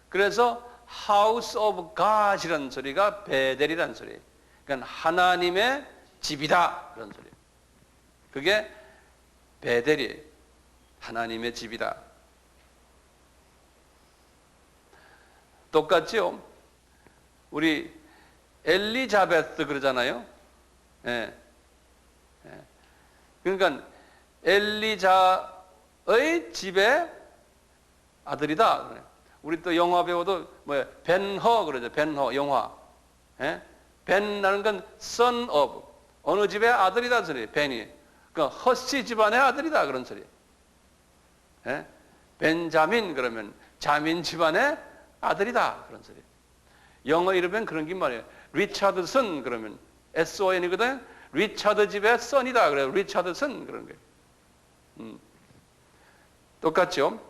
그래서 House of God이라는 소리가 베델이라는 소리예요. 그러니까 하나님의 집이다 그런 소리예요. 그게 베델이에요. 하나님의 집이다. 똑같죠? 우리 엘리자베스 그러잖아요. 예. 예. 그러니까 엘리자의 집의 아들이다. 우리 또 영화 배우도 뭐야 벤허 그러죠. 벤허 영화. 예? 벤이라는 건 son of 어느 집의 아들이다 소리. 벤이. 그 허씨 집안의 아들이다 그런 소리. 예? 벤자민 그러면 자민 집안의 아들이다 그런 소리. 영어 이름은 그런 게 말이에요. 리차드슨 그러면 SON이거든. 리차드 집의 son이다 그래요. 리차드슨 그런 거예요. 똑같죠?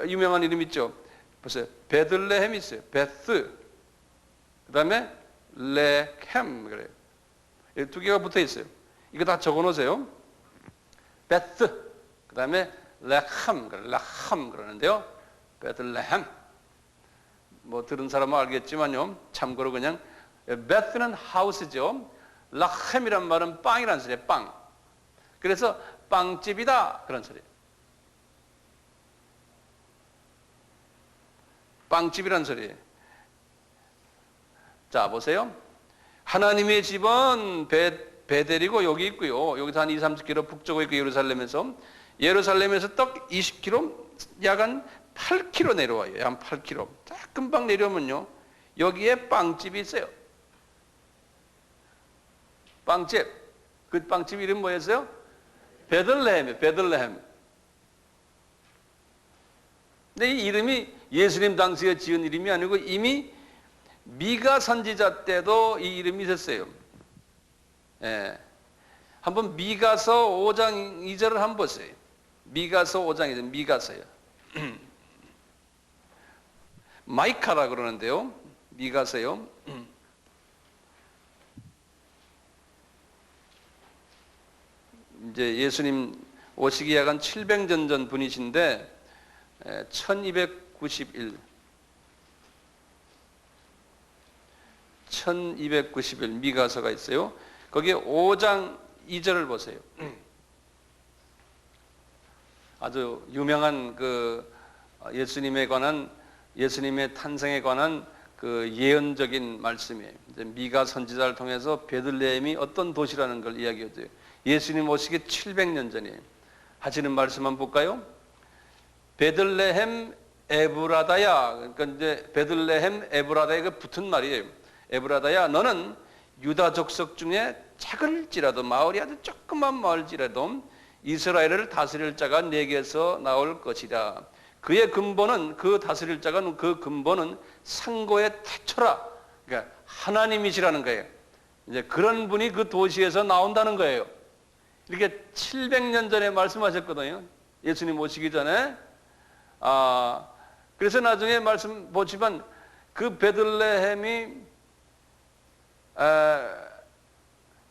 유명한 이름 있죠? 보세요. 베들레헴 있어요. 베스. 그 다음에 레헴 그래요. 두 개가 붙어 있어요. 이거 다 적어 놓으세요. 베스. 그 다음에 레함 그래요. 레함 그러는데요. 베들레헴. 뭐 들은 사람은 알겠지만요. 참고로 그냥 베스는 하우스죠. 라햄이란 말은 빵이라는 소리예요. 빵. 그래서 빵집이다 그런 소리예요. 빵집이란 소리예요. 자 보세요. 하나님의 집은 베델이고 여기 있고요. 여기서 한 20-30km 북쪽에 있고 예루살렘에서 딱 20km 약 한 8km 내려와요. 한 8km. 딱 금방 내려오면요. 여기에 빵집이 있어요. 빵집. 그 빵집 이름 뭐였어요? 베들레헴이에요. 베들레헴. 근데 이 이름이 예수님 당시에 지은 이름이 아니고 이미 미가 선지자 때도 이 이름이 있었어요. 예. 한번 미가서 5장 2절을 한번 보세요. 미가서 5장 2절, 미가서요. 마이카라 그러는데요. 미가서요. 이제 예수님 오시기 약 한 700년 전 분이신데 1291 미가서가 있어요. 거기에 5장 2절을 보세요. 아주 유명한 그 예수님에 관한 예수님의 탄생에 관한 그 예언적인 말씀이에요. 이제 미가 선지자를 통해서 베들레헴이 어떤 도시라는 걸 이야기해줘요. 예수님 오시기 700년 전이에요. 하시는 말씀 한번 볼까요? 베들레헴 에브라다야. 그러니까 이제 베들레헴 에브라다에 붙은 말이에요. 에브라다야, 너는 유다 족속 중에 작을지라도 마을이 아주 조그만 마을지라도 이스라엘을 다스릴 자가 내게서 나올 것이다. 그의 근본은 그 다스릴 자가 그 근본은 상고의 태초라. 그러니까 하나님이시라는 거예요. 이제 그런 분이 그 도시에서 나온다는 거예요. 이렇게 700년 전에 말씀하셨거든요. 예수님 오시기 전에. 그래서 나중에 말씀 보지만 그 베들레헴이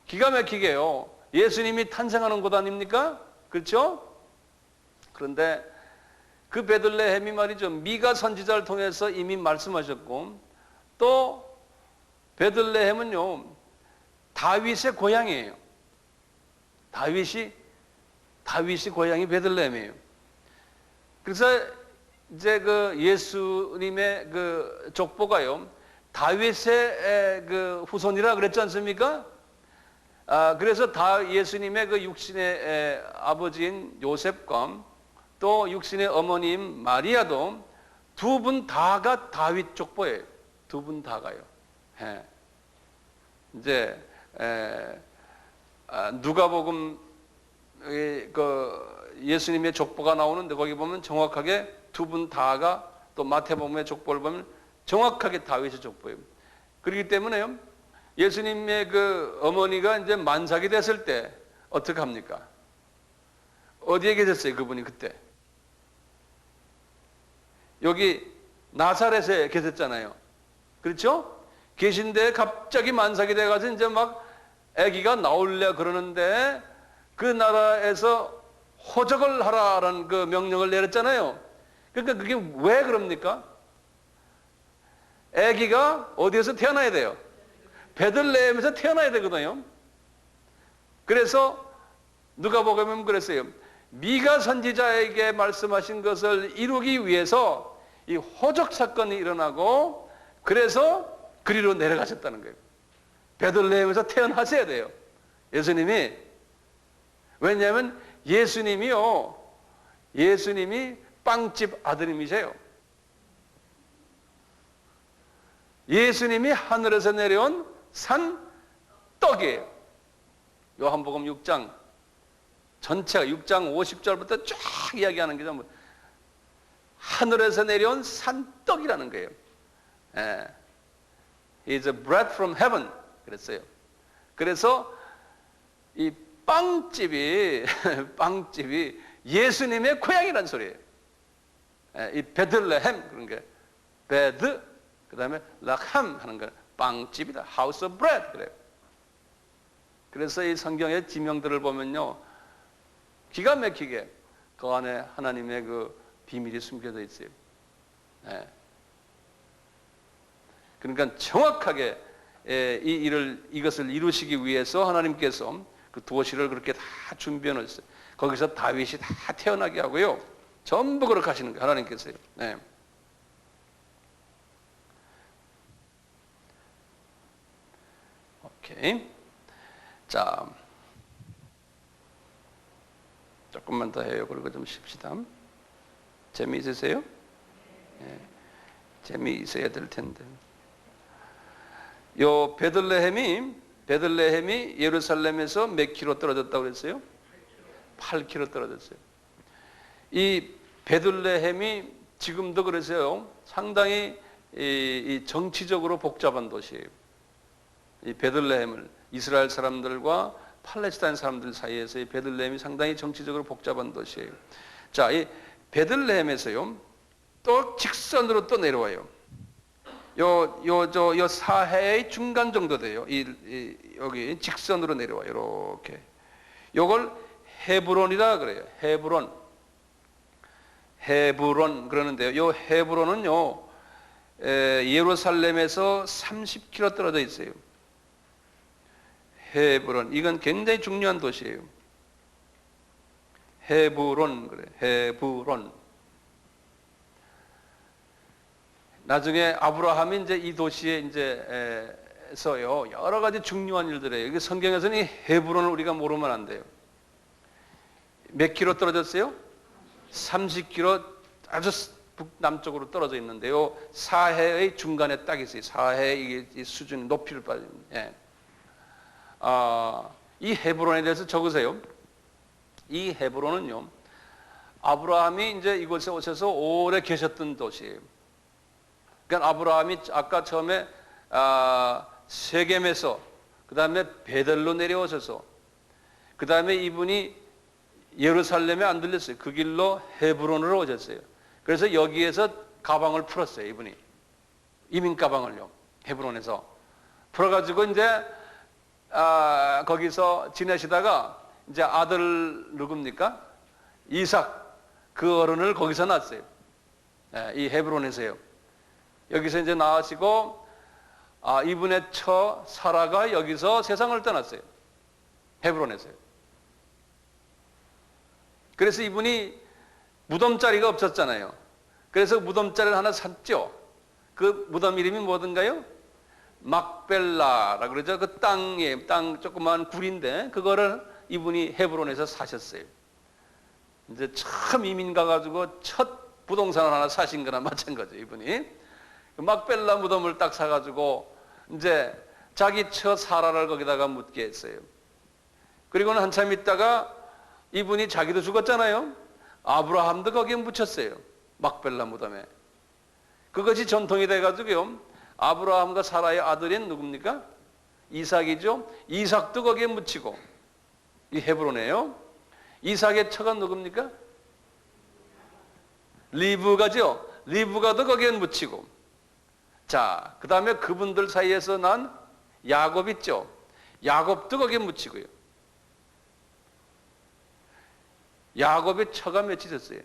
기가 막히게요. 예수님이 탄생하는 곳 아닙니까? 그렇죠? 그런데 그 베들레헴이 말이죠. 미가 선지자를 통해서 이미 말씀하셨고 또 베들레헴은요. 다윗의 고향이에요. 다윗이 고향이 베들레헴이에요. 그래서 이제 그 예수님의 그 족보가요. 다윗의 그 후손이라 그랬지 않습니까? 그래서 예수님의 그 육신의 아버지인 요셉과 또 육신의 어머님 마리아도 두 분 다가 다윗 족보예요. 두 분 다가요. 예. 이제 누가복음 그 예수님의 족보가 나오는데 거기 보면 정확하게 두 분 다가 또 마태복음의 족보를 보면 정확하게 다윗의 족보예요. 그렇기 때문에요. 예수님의 그 어머니가 이제 만삭이 됐을 때 어떻게 합니까? 어디에 계셨어요? 그분이 그때. 여기 나사렛에 계셨잖아요. 그렇죠? 계신데 갑자기 만삭이 돼가지고 이제 막 아기가 나올래 그러는데 그 나라에서 호적을 하라라는 그 명령을 내렸잖아요. 그러니까 그게 왜 그럽니까? 아기가 어디에서 태어나야 돼요? 베들레헴에서 태어나야 되거든요. 그래서 누가복음에 그랬어요. 미가 선지자에게 말씀하신 것을 이루기 위해서 이 호적 사건이 일어나고 그래서 그리로 내려가셨다는 거예요. 베들레헴에서 태어나셔야 돼요. 예수님이. 왜냐하면 예수님이 빵집 아드님이세요. 예수님이 하늘에서 내려온 산 떡이에요. 요한복음 6장 전체가 6장 50절부터 쫙 이야기하는 게 전부 하늘에서 내려온 산떡이라는 거예요. 예. He's a bread from heaven 그랬어요. 그래서 이 빵집이 예수님의 고향이라는 소리예요. 예, 이 베들레헴 그런 게 베드 그 다음에 라함 하는 거 빵집이다. House of bread 그래요. 그래서 이 성경의 지명들을 보면요. 기가 막히게 그 안에 하나님의 그 비밀이 숨겨져 있어요. 예. 그러니까 정확하게 이것을 이루시기 위해서 하나님께서 그 도시를 그렇게 다 준비해 놓으셨어요. 거기서 다윗이 다 태어나게 하고요. 전부 그렇게 하시는 거예요. 하나님께서요. 네. 오케이. 자, 조금만 더 해요. 그리고 좀 쉽시다. 재미있으세요? 네. 재미있어야 될 텐데. 요 베들레헴이 예루살렘에서 몇 킬로 떨어졌다고 그랬어요? 8킬로 떨어졌어요. 이 베들레헴이 지금도 그래서요. 상당히 이 정치적으로 복잡한 도시예요. 이 베들레헴을 이스라엘 사람들과 팔레스타인 사람들 사이에서 이 베들레헴이 상당히 정치적으로 복잡한 도시예요. 자, 이 베들레헴에서요. 또 직선으로 또 내려와요. 요 사해의 중간 정도 돼요. 여기 직선으로 내려와요. 이렇게. 요걸 헤브론이라 그래요. 헤브론 그러는데요. 요 헤브론은요. 예루살렘에서 30km 떨어져 있어요. 헤브론. 이건 굉장히 중요한 도시예요. 헤브론 그래. 헤브론. 나중에 아브라함이 이제 이 도시에 이제 에서요 여러 가지 중요한 일들이에요. 이게 성경에서는 이 헤브론을 우리가 모르면 안 돼요. 몇 킬로 떨어졌어요? 30킬로 아주 북남쪽으로 떨어져 있는데요. 사해의 중간에 딱 있어요. 사해의 이 수준 높이를 빠진. 예. 이 헤브론에 대해서 적으세요. 이 헤브론은요. 아브라함이 이제 이곳에 오셔서 오래 계셨던 도시예요. 그러니까 아브라함이 아까 처음에 세겜에서 그 다음에 베델로 내려오셔서 그 다음에 이분이 예루살렘에 안 들렸어요. 그 길로 헤브론으로 오셨어요. 그래서 여기에서 가방을 풀었어요. 이분이 이민 가방을요. 헤브론에서 풀어가지고 이제 거기서 지내시다가 이제 아들 누굽니까? 이삭 그 어른을 거기서 낳았어요. 이 헤브론에서요. 여기서 이제 나으시고 이분의 처 사라가 여기서 세상을 떠났어요. 헤브론에서요. 그래서 이분이 무덤자리가 없었잖아요. 그래서 무덤자리를 하나 샀죠. 그 무덤 이름이 뭐든가요? 막벨라라 그러죠. 그 땅 조그마한 굴인데 그거를 이분이 헤브론에서 사셨어요. 이제 처음 이민 가가지고 첫 부동산을 하나 사신 거나 마찬가지죠. 이분이. 막벨라 무덤을 딱 사가지고 이제 자기 처 사라를 거기다가 묻게 했어요. 그리고는 한참 있다가 이분이 자기도 죽었잖아요. 아브라함도 거기에 묻혔어요. 막벨라 무덤에. 그것이 전통이 돼가지고요. 아브라함과 사라의 아들인 누굽니까? 이삭이죠. 이삭도 거기에 묻히고, 이 헤브론이에요. 이삭의 처가 누굽니까? 리브가죠. 리브가도 거기에 묻히고. 자, 그 다음에 그분들 사이에서 난 야곱 있죠. 야곱도 거기에 묻히고요. 야곱의 처가 몇이 됐어요?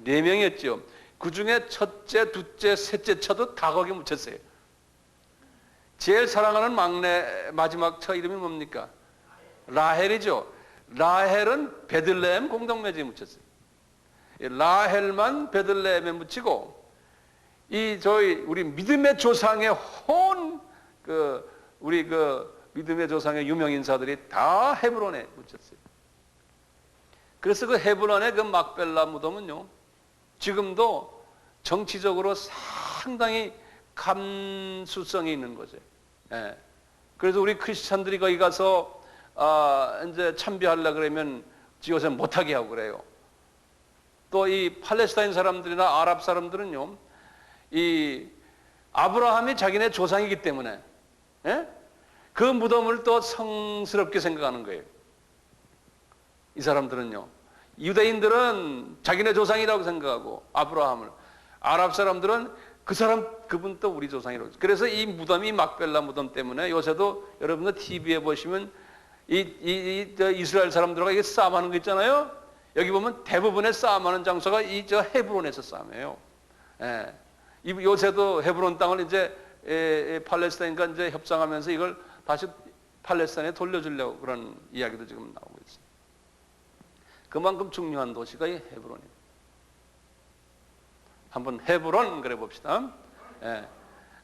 4명이었죠. 그 중에 첫째, 둘째, 셋째 처도 다 거기에 묻혔어요. 제일 사랑하는 막내 마지막 처 이름이 뭡니까? 라헬이죠. 라헬은 베들레헴 공동묘지에 묻혔어요. 라헬만 베들레헴에 묻히고, 우리 믿음의 조상의 우리 믿음의 조상의 유명 인사들이 다 헤브론에 묻혔어요. 그래서 그 헤브론의 그 막벨라 무덤은요, 지금도 정치적으로 상당히 감수성이 있는 거죠. 예. 그래서 우리 크리스찬들이 거기 가서 이제 참배하려고 그러면 요새 못하게 하고 그래요. 또 이 팔레스타인 사람들이나 아랍 사람들은요, 이 아브라함이 자기네 조상이기 때문에, 예? 그 무덤을 또 성스럽게 생각하는 거예요. 이 사람들은요. 유대인들은 자기네 조상이라고 생각하고 아브라함을, 아랍 사람들은 그분 또 우리 조상이라고. 그래서 이 무덤이 막벨라 무덤 때문에 요새도 여러분들 TV에 보시면 이스라엘 사람들과 이게 싸움하는 거 있잖아요. 여기 보면 대부분의 싸움하는 장소가 헤브론에서 싸움해요. 예. 요새도 헤브론 땅을 이제 팔레스타인과 이제 협상하면서 이걸 다시 팔레스타인에 돌려주려고 그런 이야기도 지금 나오고 있어요. 그만큼 중요한 도시가 이 헤브론입니다. 한번 헤브론 그래 봅시다. 예.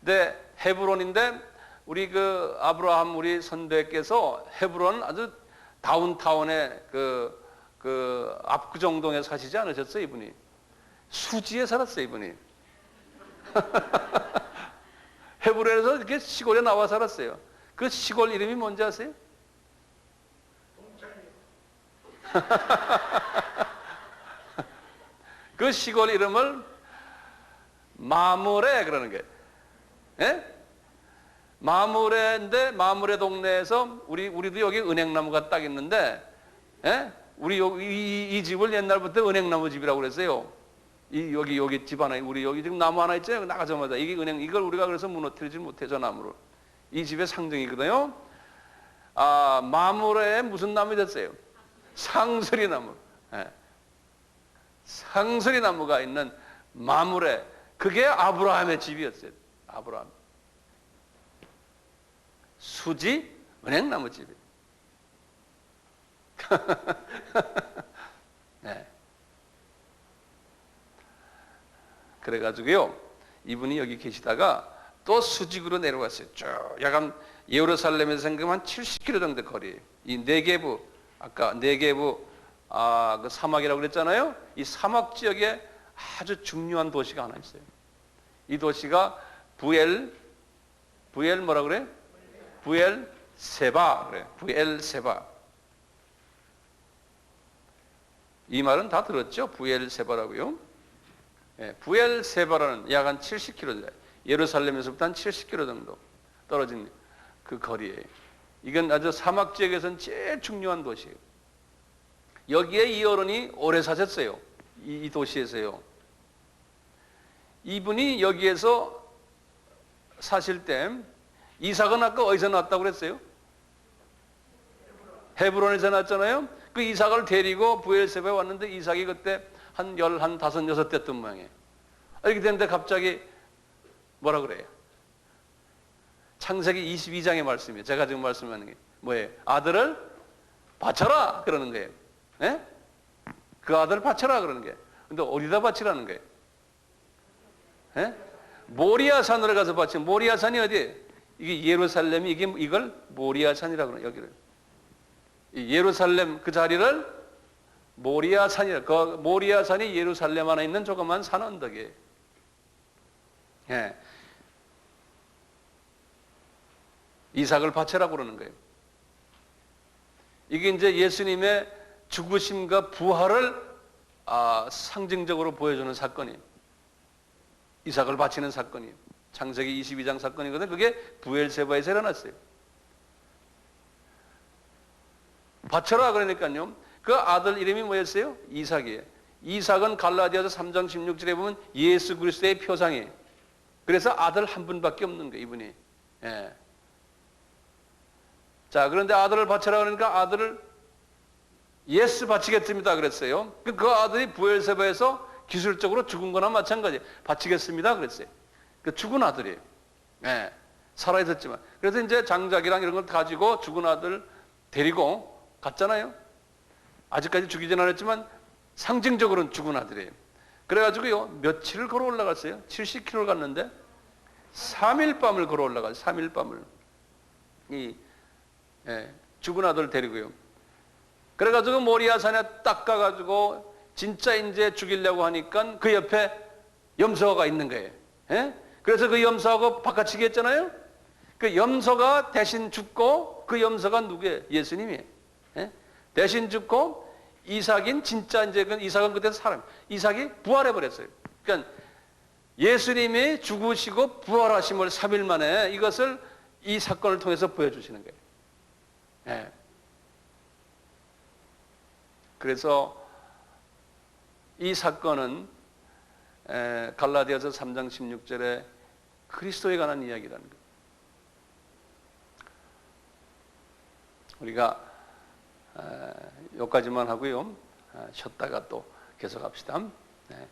근데 헤브론인데 우리 그 아브라함 우리 선배께서 헤브론 아주 다운타운에 압구정동에 사시지 않으셨어요, 이분이? 수지에 살았어요, 이분이. 헤브론에서 이렇게 시골에 나와 살았어요. 그 시골 이름이 뭔지 아세요? 그 시골 이름을 마므레 그러는 거예요. 예? 마므레인데 마므레 동네에서 우리도 여기 은행나무가 딱 있는데, 예? 우리 이 집을 옛날부터 은행나무 집이라고 그랬어요. 여기 집 하나, 우리 여기 지금 나무 하나 있죠? 나가자마자 이걸 우리가 그래서 무너뜨리지 못해, 저 나무를. 이 집의 상징이거든요. 마므레에 무슨 나무 됐어요? 상수리 나무. 예. 상수리 나무가 있는 마므레. 그게 아브라함의 집이었어요. 아브라함. 수지 은행나무 집이. 네. 그래가지고요, 이분이 여기 계시다가 또 수직으로 내려갔어요. 쭉 약간 예루살렘에서 생각하면 한 70km 정도 거리. 이 네게부, 아까 네게부 그 사막이라고 그랬잖아요. 이 사막 지역에 아주 중요한 도시가 하나 있어요. 이 도시가 부엘 뭐라 그래? 부엘세바 그래. 부엘세바. 이 말은 다 들었죠? 부엘세바라고요. 예, 부엘세바라는 약 한 70km, 예루살렘에서부터 한 70km 정도 떨어진 그 거리에, 이건 아주 사막 지역에서는 제일 중요한 도시예요. 여기에 이 어른이 오래 사셨어요. 이 도시에서요. 이분이 여기에서 사실 때 이삭은 아까 어디서 났다고 그랬어요? 헤브론에서 났잖아요. 그 이삭을 데리고 부엘세바에 왔는데 이삭이 그때 한 15, 6대였던 모양이에요. 이렇게 됐는데 갑자기 뭐라 그래요? 창세기 22장의 말씀이에요. 제가 지금 말씀하는 게 뭐예요? 아들을 바쳐라 그러는 거예요. 예? 그 아들을 바쳐라 그러는 거예요. 근데 어디다 바치라는 거예요? 예? 모리아산으로 가서 바치면, 모리아산이 어디예요? 이게 예루살렘이 이걸 모리아산이라고 그래요. 여기를. 이 예루살렘 그 자리를 모리아산이라. 그 모리아산이 예루살렘 안에 있는 조그만 산 언덕이에요. 예. 이삭을 바쳐라 그러는 거예요. 이게 이제 예수님의 죽으심과 부활을 상징적으로 보여주는 사건이에요. 이삭을 바치는 사건이에요. 창세기 22장 사건이거든요. 그게 부엘세바에서 일어났어요. 바쳐라 그러니까요. 그 아들 이름이 뭐였어요? 이삭이에요. 이삭은 갈라디아서 3장 16절에 보면 예수 그리스도의 표상이에요. 그래서 아들 한 분밖에 없는 거예요, 이분이. 예. 자, 그런데 아들을 바쳐라 그러니까 아들을 예스 바치겠습니다 그랬어요. 그 아들이 부엘세바에서 기술적으로 죽은 거나 마찬가지. 바치겠습니다 그랬어요. 그 죽은 아들이에요. 예. 살아있었지만. 그래서 이제 장작이랑 이런 걸 가지고 죽은 아들 데리고 갔잖아요. 아직까지 죽이진 않았지만 상징적으로는 죽은 아들이에요. 그래가지고요, 며칠을 걸어 올라갔어요. 70km를 갔는데 3일 밤을 걸어 올라가요. 3일 밤을. 죽은 아들 데리고요. 그래가지고 모리아 산에 딱 가가지고 진짜 이제 죽이려고 하니까 그 옆에 염소가 있는 거예요. 예? 그래서 그 염소하고 바꿔치기 했잖아요. 그 염소가 대신 죽고 그 염소가 누구예요? 예수님이에요. 예? 대신 죽고 이삭인 진짜 이제 이삭은 그때 사람. 이삭이 부활해 버렸어요. 그러니까 예수님이 죽으시고 부활하심을 3일 만에 이것을 이 사건을 통해서 보여주시는 거예요. 예. 그래서 이 사건은 갈라디아서 3장 16절에 그리스도에 관한 이야기라는 거예요. 우리가 여기까지만 하고요. 쉬었다가 또 계속합시다.